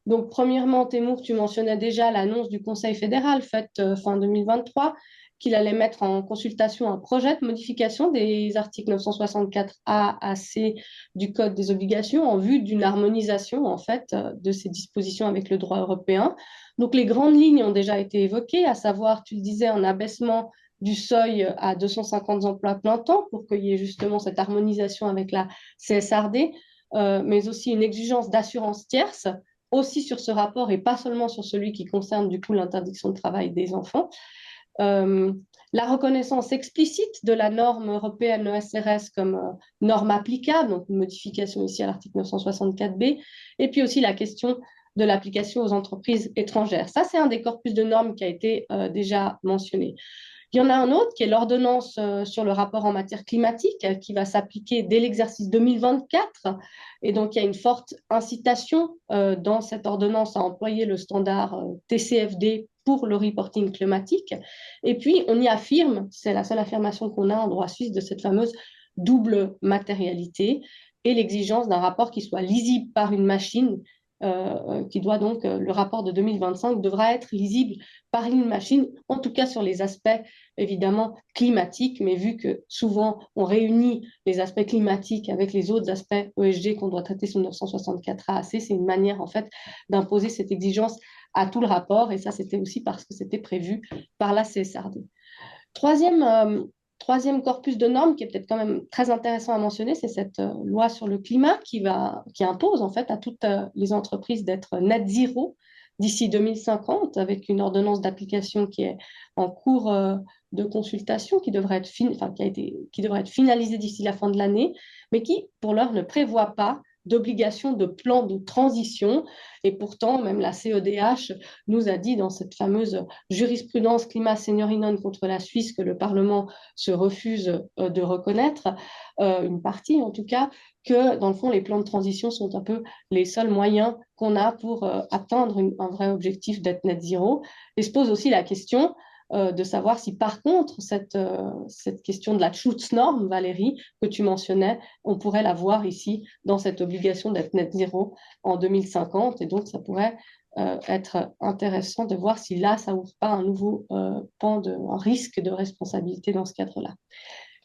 Donc, premièrement, Temour, tu mentionnais déjà l'annonce du Conseil fédéral faite fin 2023, qu'il allait mettre en consultation un projet de modification des articles 964A à C du Code des obligations en vue d'une harmonisation en fait de ces dispositions avec le droit européen. Donc, les grandes lignes ont déjà été évoquées, à savoir, tu le disais, un abaissement du seuil à 250 emplois plein temps pour qu'il y ait justement cette harmonisation avec la CSRD, mais aussi une exigence d'assurance tierce, aussi sur ce rapport et pas seulement sur celui qui concerne du coup l'interdiction de travail des enfants. Euh, la reconnaissance explicite de la norme européenne ESRS comme norme applicable, donc une modification ici à l'article 964B, et puis aussi la question de l'application aux entreprises étrangères. Ça, c'est un des corpus de normes qui a été déjà mentionné. Il y en a un autre qui est l'ordonnance sur le rapport en matière climatique qui va s'appliquer dès l'exercice 2024. Et donc, il y a une forte incitation dans cette ordonnance à employer le standard TCFD pour le reporting climatique. Et puis, on y affirme, c'est la seule affirmation qu'on a en droit suisse de cette fameuse double matérialité et l'exigence d'un rapport qui soit lisible par une machine qui doit donc, le rapport de 2025 devra être lisible par une machine, en tout cas sur les aspects évidemment climatiques, mais vu que souvent on réunit les aspects climatiques avec les autres aspects ESG qu'on doit traiter sous 964 AAC, c'est une manière en fait d'imposer cette exigence à tout le rapport, et ça c'était aussi parce que c'était prévu par la CSRD. Troisième, troisième corpus de normes qui est peut-être quand même très intéressant à mentionner, c'est cette loi sur le climat qui impose en fait à toutes les entreprises d'être net zéro d'ici 2050 avec une ordonnance d'application qui est en cours de consultation qui devrait être, qui devrait être finalisée d'ici la fin de l'année, mais qui pour l'heure ne prévoit pas d'obligation de plan de transition. Et pourtant, même la CEDH nous a dit dans cette fameuse jurisprudence climat seniorinon contre la Suisse que le Parlement se refuse de reconnaître, une partie en tout cas, que dans le fond, les plans de transition sont un peu les seuls moyens qu'on a pour atteindre un vrai objectif d'être net zéro. Et se pose aussi la question de savoir si par contre cette question de la Schutznorm, Valérie, que tu mentionnais, on pourrait la voir ici dans cette obligation d'être net zéro en 2050. Et donc, ça pourrait être intéressant de voir si là, ça ouvre pas un nouveau un risque de responsabilité dans ce cadre-là.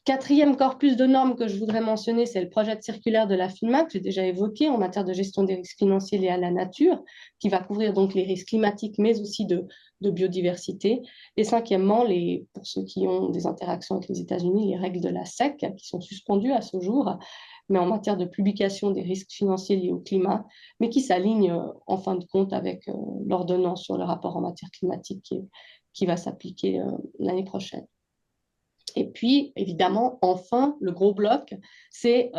Quatrième corpus de normes que je voudrais mentionner, c'est le projet de circulaire de la FINMA que j'ai déjà évoqué en matière de gestion des risques financiers liés à la nature, qui va couvrir donc les risques climatiques, mais aussi de biodiversité. Et cinquièmement, pour ceux qui ont des interactions avec les États-Unis, les règles de la SEC, qui sont suspendues à ce jour, mais en matière de publication des risques financiers liés au climat, mais qui s'alignent en fin de compte avec l'ordonnance sur le rapport en matière climatique qui va s'appliquer l'année prochaine. Et puis, évidemment, enfin, le gros bloc, c'est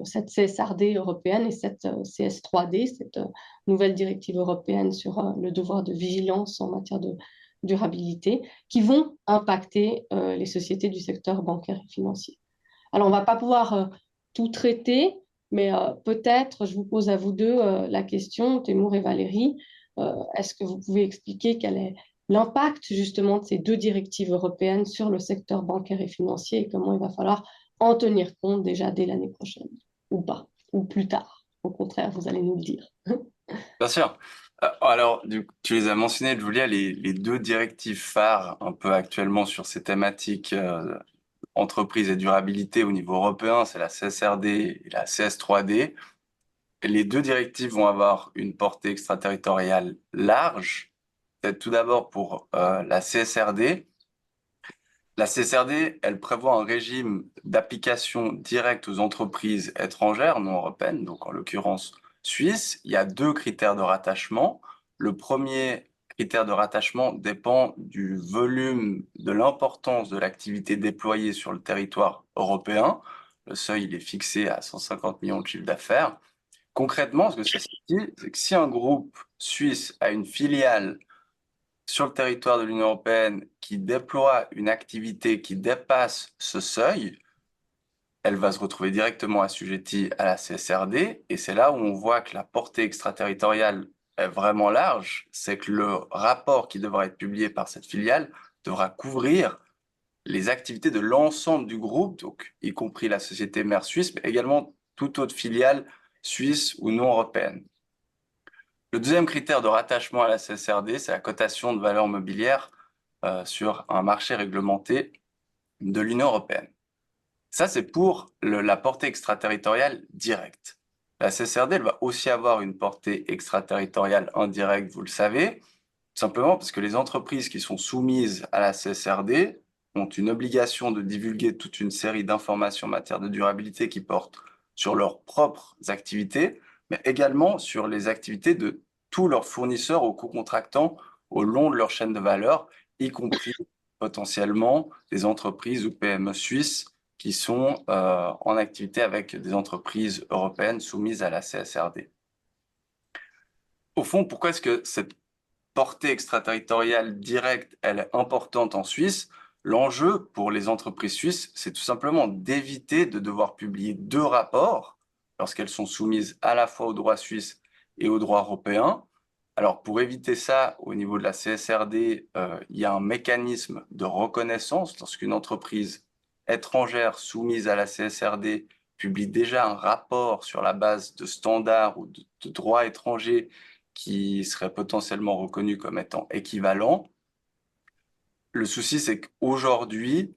cette CSRD européenne et cette CS3D, cette nouvelle directive européenne sur le devoir de vigilance en matière de durabilité, qui vont impacter les sociétés du secteur bancaire et financier. Alors, on ne va pas pouvoir tout traiter, mais peut-être, je vous pose à vous deux la question, Témour et Valérie, est-ce que vous pouvez expliquer quelle est l'impact justement de ces deux directives européennes sur le secteur bancaire et financier et comment il va falloir en tenir compte déjà dès l'année prochaine, ou pas, ou plus tard. Au contraire, vous allez nous le dire. Bien sûr. Alors, tu les as mentionnées, Julia, les deux directives phares un peu actuellement sur ces thématiques entreprise et durabilité au niveau européen, c'est la CSRD et la CS3D. Les deux directives vont avoir une portée extraterritoriale large. Peut-être tout d'abord pour la CSRD. La CSRD, elle prévoit un régime d'application directe aux entreprises étrangères non européennes, donc en l'occurrence suisses. Il y a deux critères de rattachement. Le premier critère de rattachement dépend du volume, de l'importance de l'activité déployée sur le territoire européen. Le seuil, il est fixé à 150 millions de chiffres d'affaires. Concrètement, ce que ça signifie, c'est que si un groupe suisse a une filiale sur le territoire de l'Union européenne qui déploie une activité qui dépasse ce seuil, elle va se retrouver directement assujettie à la CSRD, et c'est là où on voit que la portée extraterritoriale est vraiment large, c'est que le rapport qui devra être publié par cette filiale devra couvrir les activités de l'ensemble du groupe, donc y compris la société mère suisse, mais également toute autre filiale suisse ou non européenne. Le deuxième critère de rattachement à la CSRD, c'est la cotation de valeur mobilière sur un marché réglementé de l'Union européenne. Ça, c'est pour la portée extraterritoriale directe. La CSRD, elle va aussi avoir une portée extraterritoriale indirecte, vous le savez, simplement parce que les entreprises qui sont soumises à la CSRD ont une obligation de divulguer toute une série d'informations en matière de durabilité qui portent sur leurs propres activités, mais également sur les activités de tous leurs fournisseurs ou co-contractants au long de leur chaîne de valeur, y compris potentiellement des entreprises ou PME suisses qui sont en activité avec des entreprises européennes soumises à la CSRD. Au fond, pourquoi est-ce que cette portée extraterritoriale directe, elle est importante en Suisse? L'enjeu pour les entreprises suisses, c'est tout simplement d'éviter de devoir publier 2 rapports lorsqu'elles sont soumises à la fois au droit suisse et au droit européen. Alors, pour éviter ça, au niveau de la CSRD, il y a un mécanisme de reconnaissance lorsqu'une entreprise étrangère soumise à la CSRD publie déjà un rapport sur la base de standards ou de droits étrangers qui seraient potentiellement reconnus comme étant équivalents. Le souci, c'est qu'aujourd'hui,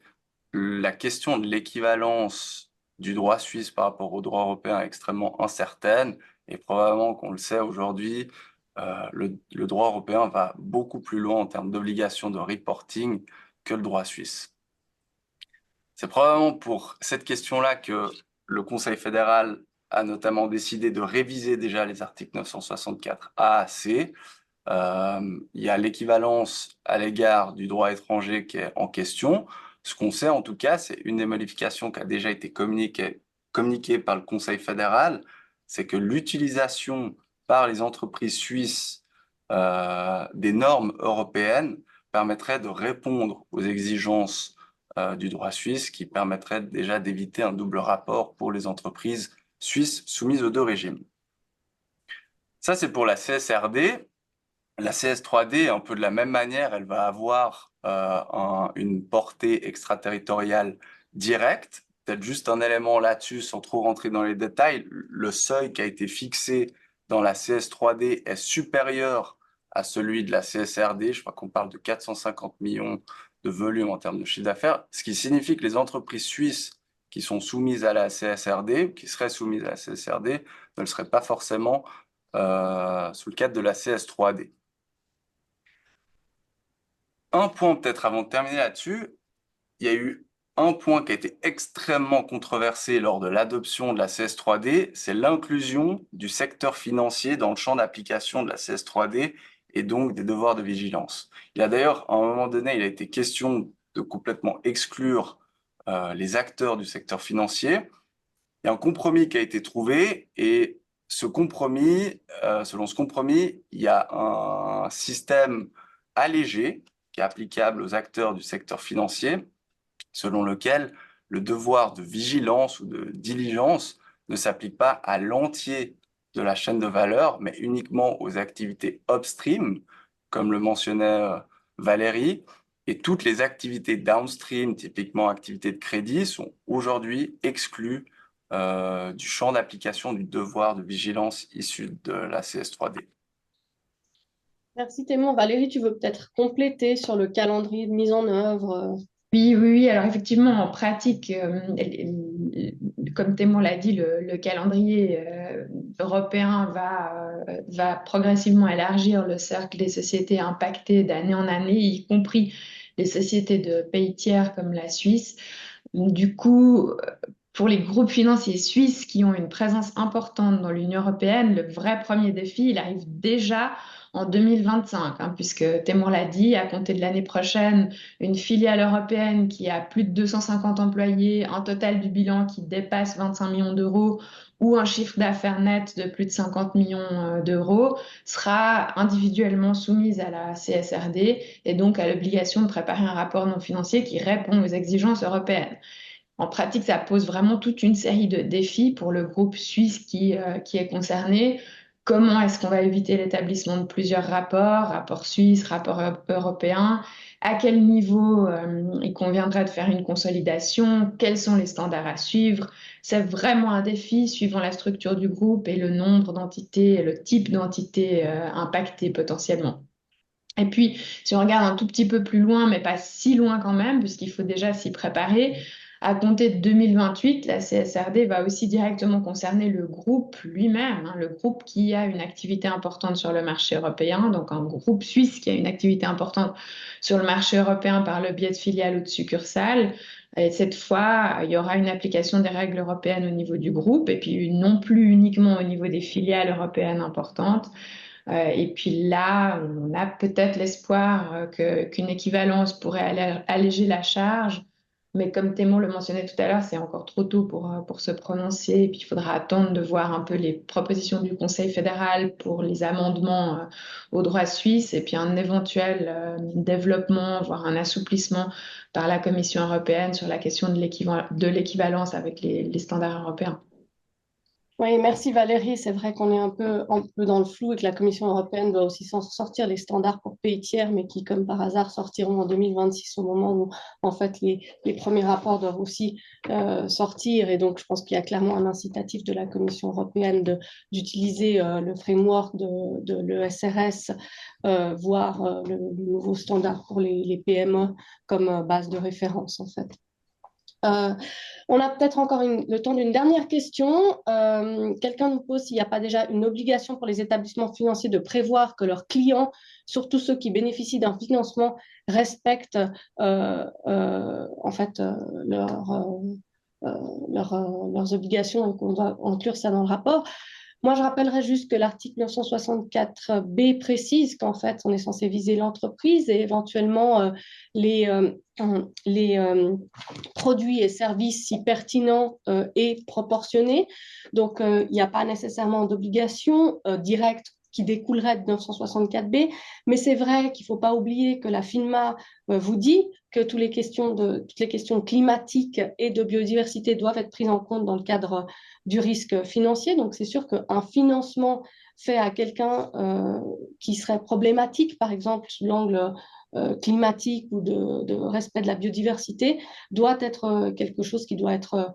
la question de l'équivalence du droit suisse par rapport au droit européen est extrêmement incertaine, et probablement qu'on le sait aujourd'hui, le droit européen va beaucoup plus loin en termes d'obligation de reporting que le droit suisse. C'est probablement pour cette question-là que le Conseil fédéral a notamment décidé de réviser déjà les articles 964 A à C. Il y a l'équivalence à l'égard du droit étranger qui est en question. Ce qu'on sait en tout cas, c'est une des modifications qui a déjà été communiquée par le Conseil fédéral, c'est que l'utilisation par les entreprises suisses des normes européennes permettrait de répondre aux exigences du droit suisse, qui permettrait déjà d'éviter un double rapport pour les entreprises suisses soumises aux 2 régimes. Ça, c'est pour la CSRD. La CS3D, un peu de la même manière, elle va avoir une portée extraterritoriale directe. Peut-être juste un élément là-dessus, sans trop rentrer dans les détails, le seuil qui a été fixé dans la CS3D est supérieur à celui de la CSRD. Je crois qu'on parle de 450 millions de volume en termes de chiffre d'affaires, ce qui signifie que les entreprises suisses qui sont soumises à la CSRD, qui seraient soumises à la CSRD, ne le seraient pas forcément sous le cadre de la CS3D. Un point peut-être avant de terminer là-dessus, il y a eu un point qui a été extrêmement controversé lors de l'adoption de la CS3D, c'est l'inclusion du secteur financier dans le champ d'application de la CS3D et donc des devoirs de vigilance. Il y a d'ailleurs, à un moment donné, il a été question de complètement exclure les acteurs du secteur financier. Il y a un compromis qui a été trouvé et selon ce compromis, il y a un système allégé qui est applicable aux acteurs du secteur financier, selon lequel le devoir de vigilance ou de diligence ne s'applique pas à l'entier de la chaîne de valeur, mais uniquement aux activités upstream, comme le mentionnait Valérie, et toutes les activités downstream, typiquement activités de crédit, sont aujourd'hui exclues du champ d'application du devoir de vigilance issu de la CS3D. Merci Thémon. Valérie, tu veux peut-être compléter sur le calendrier de mise en œuvre? Oui. Alors effectivement, en pratique, comme Thémon l'a dit, le calendrier européen va progressivement élargir le cercle des sociétés impactées d'année en année, y compris les sociétés de pays tiers comme la Suisse. Du coup, pour les groupes financiers suisses qui ont une présence importante dans l'Union européenne, le vrai premier défi, il arrive déjà en 2025, puisque Thémon l'a dit, à compter de l'année prochaine, une filiale européenne qui a plus de 250 employés, un total du bilan qui dépasse 25 millions d'euros, ou un chiffre d'affaires net de plus de 50 millions d'euros sera individuellement soumise à la CSRD et donc à l'obligation de préparer un rapport non financier qui répond aux exigences européennes. En pratique, ça pose vraiment toute une série de défis pour le groupe suisse qui est concerné. Comment est-ce qu'on va éviter l'établissement de plusieurs rapports, rapport suisse, rapport européen? À quel niveau il conviendrait de faire une consolidation? Quels sont les standards à suivre? C'est vraiment un défi suivant la structure du groupe et le nombre d'entités et le type d'entités impactées potentiellement. Et puis, si on regarde un tout petit peu plus loin, mais pas si loin quand même, puisqu'il faut déjà s'y préparer, à compter de 2028, la CSRD va aussi directement concerner le groupe lui-même, hein, le groupe qui a une activité importante sur le marché européen, donc un groupe suisse qui a une activité importante sur le marché européen par le biais de filiales ou de succursales. Et cette fois, il y aura une application des règles européennes au niveau du groupe, et puis non plus uniquement au niveau des filiales européennes importantes. Et puis là, on a peut-être l'espoir qu'une équivalence pourrait alléger la charge. Mais comme Thémon le mentionnait tout à l'heure, c'est encore trop tôt pour se prononcer. Et puis il faudra attendre de voir un peu les propositions du Conseil fédéral pour les amendements au droit suisse et puis un éventuel développement, voire un assouplissement par la Commission européenne sur la question de l'équivalence avec les standards européens. Oui, merci Valérie. C'est vrai qu'on est un peu dans le flou et que la Commission européenne doit aussi sortir les standards pour pays tiers, mais qui, comme par hasard, sortiront en 2026 au moment où, en fait, les premiers rapports doivent aussi sortir. Et donc, je pense qu'il y a clairement un incitatif de la Commission européenne d'utiliser le framework de l'ESRS, voire le nouveau standard pour les PME comme base de référence, en fait. Euh, on a peut-être encore le temps d'une dernière question. Quelqu'un nous pose s'il n'y a pas déjà une obligation pour les établissements financiers de prévoir que leurs clients, surtout ceux qui bénéficient d'un financement, respectent en fait leurs obligations et qu'on doit inclure ça dans le rapport. Moi, je rappellerai juste que l'article 964B précise qu'en fait, on est censé viser l'entreprise et éventuellement les, produits et services si pertinents et proportionnés. Donc, il n'y a pas nécessairement d'obligation directe qui découlerait de 964B, mais c'est vrai qu'il ne faut pas oublier que la FINMA vous dit que toutes les questions climatiques et de biodiversité doivent être prises en compte dans le cadre du risque financier. Donc, c'est sûr qu'un financement fait à quelqu'un qui serait problématique, par exemple, sous l'angle climatique ou de respect de la biodiversité, doit être quelque chose qui doit être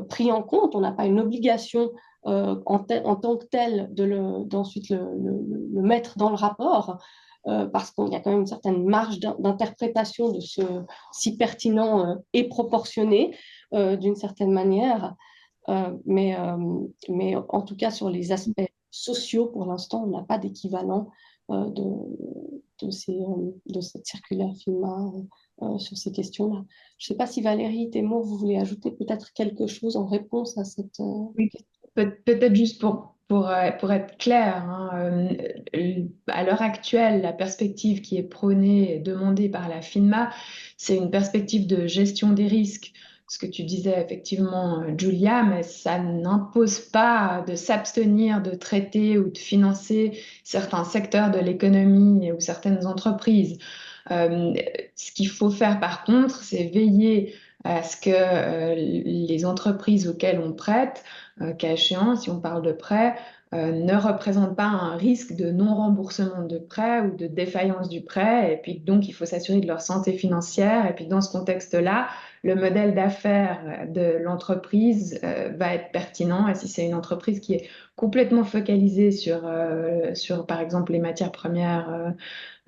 pris en compte. On n'a pas une obligation en tant que tel d'ensuite le mettre dans le rapport. Parce qu'il y a quand même une certaine marge d'interprétation de ce si pertinent et proportionné d'une certaine manière. Mais en tout cas, sur les aspects sociaux, pour l'instant, on n'a pas d'équivalent de cette circulaire FINMA sur ces questions-là. Je ne sais pas si Valérie, Thémo, vous voulez ajouter peut-être quelque chose en réponse à cette Oui, question. peut-être juste pour être clair, hein, à l'heure actuelle, la perspective qui est prônée et demandée par la FINMA, c'est une perspective de gestion des risques. Ce que tu disais effectivement, Julia, mais ça n'impose pas de s'abstenir de traiter ou de financer certains secteurs de l'économie ou certaines entreprises. Ce qu'il faut faire par contre, c'est veiller à ce que les entreprises auxquelles on prête, cas échéant, si on parle de prêt, ne représentent pas un risque de non-remboursement de prêt ou de défaillance du prêt. Et puis donc, il faut s'assurer de leur santé financière. Et puis dans ce contexte-là, le modèle d'affaires de l'entreprise va être pertinent. Et si c'est une entreprise qui est complètement focalisée sur par exemple, les matières premières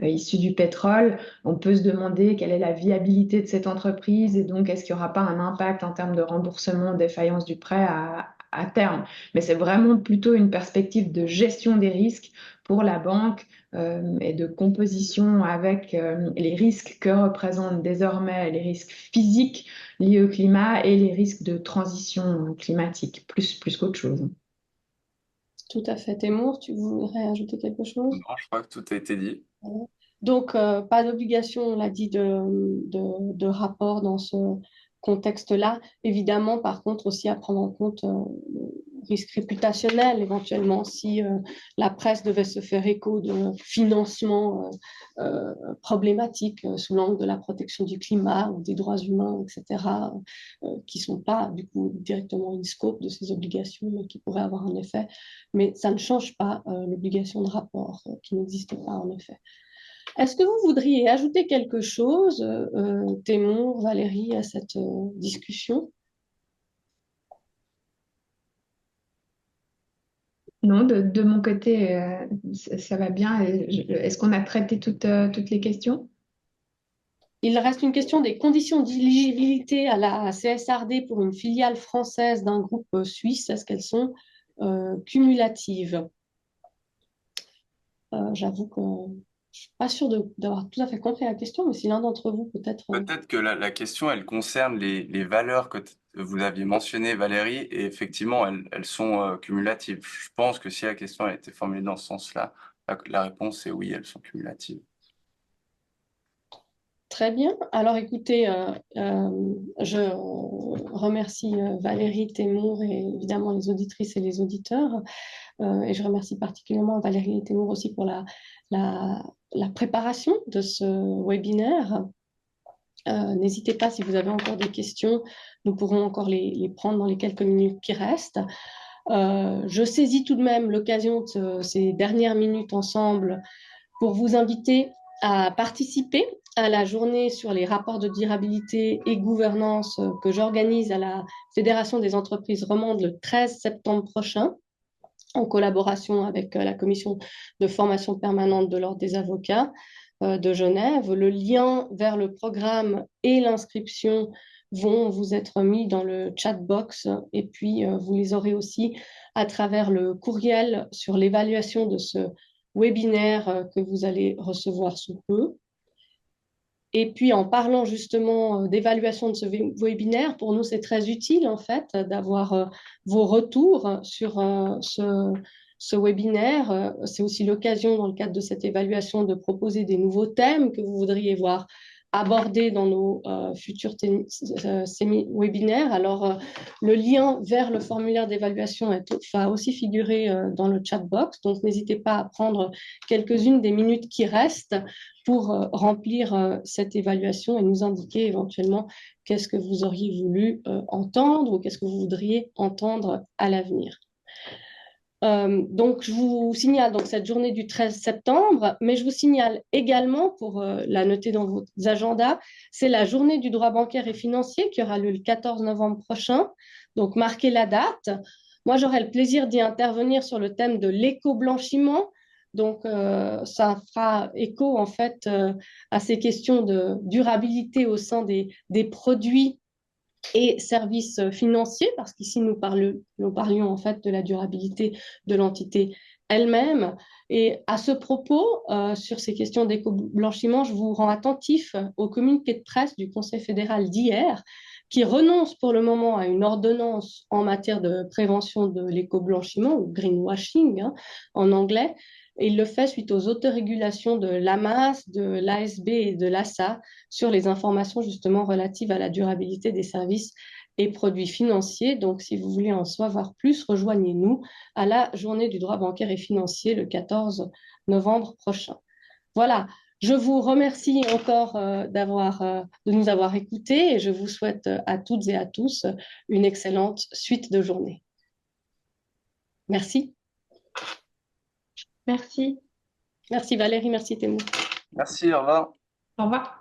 issus du pétrole, on peut se demander quelle est la viabilité de cette entreprise et donc est-ce qu'il n'y aura pas un impact en termes de remboursement, défaillance du prêt à terme. Mais c'est vraiment plutôt une perspective de gestion des risques pour la banque et de composition avec les risques que représentent désormais les risques physiques liés au climat et les risques de transition climatique, plus qu'autre chose. Tout à fait. Thémo, tu voudrais ajouter quelque chose? Non, je crois que tout a été dit. Voilà. Donc, pas d'obligation, on l'a dit, de rapport dans ce contexte-là. Évidemment, par contre, aussi à prendre en compte risque réputationnel éventuellement si la presse devait se faire écho de financements problématiques sous l'angle de la protection du climat ou des droits humains, etc., qui ne sont pas du coup directement in scope de ces obligations, mais qui pourraient avoir un effet. Mais ça ne change pas l'obligation de rapport qui n'existe pas en effet. Est-ce que vous voudriez ajouter quelque chose, Témour, Valérie, à cette discussion? Non, de mon côté, ça va bien. Est-ce qu'on a traité toutes les questions? Il reste une question des conditions d'éligibilité à la CSRD pour une filiale française d'un groupe suisse. Est-ce qu'elles sont cumulatives? J'avoue que je ne suis pas sûre d'avoir tout à fait compris la question, mais si l'un d'entre vous peut-être... Peut-être que la question, elle concerne les valeurs que vous aviez mentionnées, Valérie, et effectivement, elles sont cumulatives. Je pense que si la question a été formulée dans ce sens-là, la réponse est oui, elles sont cumulatives. Très bien. Alors écoutez, je remercie Valérie Témour et évidemment les auditrices et les auditeurs. Et je remercie particulièrement Valérie Témour aussi pour la préparation de ce webinaire. N'hésitez pas si vous avez encore des questions, nous pourrons encore les prendre dans les quelques minutes qui restent. Je saisis tout de même l'occasion de ces dernières minutes ensemble pour vous inviter à participer à la journée sur les rapports de durabilité et gouvernance que j'organise à la Fédération des entreprises romandes le 13 septembre prochain, en collaboration avec la commission de formation permanente de l'Ordre des avocats de Genève. Le lien vers le programme et l'inscription vont vous être mis dans le chat box et puis vous les aurez aussi à travers le courriel sur l'évaluation de ce webinaire que vous allez recevoir sous peu. Et puis, en parlant justement d'évaluation de ce webinaire, pour nous, c'est très utile, en fait, d'avoir vos retours sur ce webinaire. C'est aussi l'occasion, dans le cadre de cette évaluation, de proposer des nouveaux thèmes que vous voudriez voir abordés dans nos futurs webinaires. Alors, le lien vers le formulaire d'évaluation va aussi figurer dans le chat box. Donc, n'hésitez pas à prendre quelques-unes des minutes qui restent pour remplir cette évaluation et nous indiquer éventuellement qu'est-ce que vous auriez voulu entendre ou qu'est-ce que vous voudriez entendre à l'avenir. Donc, je vous signale donc, cette journée du 13 septembre, mais je vous signale également, pour la noter dans vos agendas, c'est la journée du droit bancaire et financier qui aura lieu le 14 novembre prochain. Donc, marquez la date. Moi, j'aurai le plaisir d'y intervenir sur le thème de l'éco-blanchiment. Donc, ça fera écho en fait à ces questions de durabilité au sein des produits et services financiers, parce qu'ici nous parlions en fait de la durabilité de l'entité elle-même. Et à ce propos, sur ces questions d'éco-blanchiment, je vous rends attentif au communiqué de presse du Conseil fédéral d'hier, qui renonce pour le moment à une ordonnance en matière de prévention de l'éco-blanchiment, ou greenwashing en anglais. Et il le fait suite aux autorégulations de l'AMAS, de l'ASB et de l'ASA sur les informations justement relatives à la durabilité des services et produits financiers. Donc, si vous voulez en savoir plus, rejoignez-nous à la journée du droit bancaire et financier le 14 novembre prochain. Voilà, je vous remercie encore de nous avoir écoutés et je vous souhaite à toutes et à tous une excellente suite de journée. Merci. Merci. Merci Valérie, merci Témour. Merci, au revoir. Au revoir.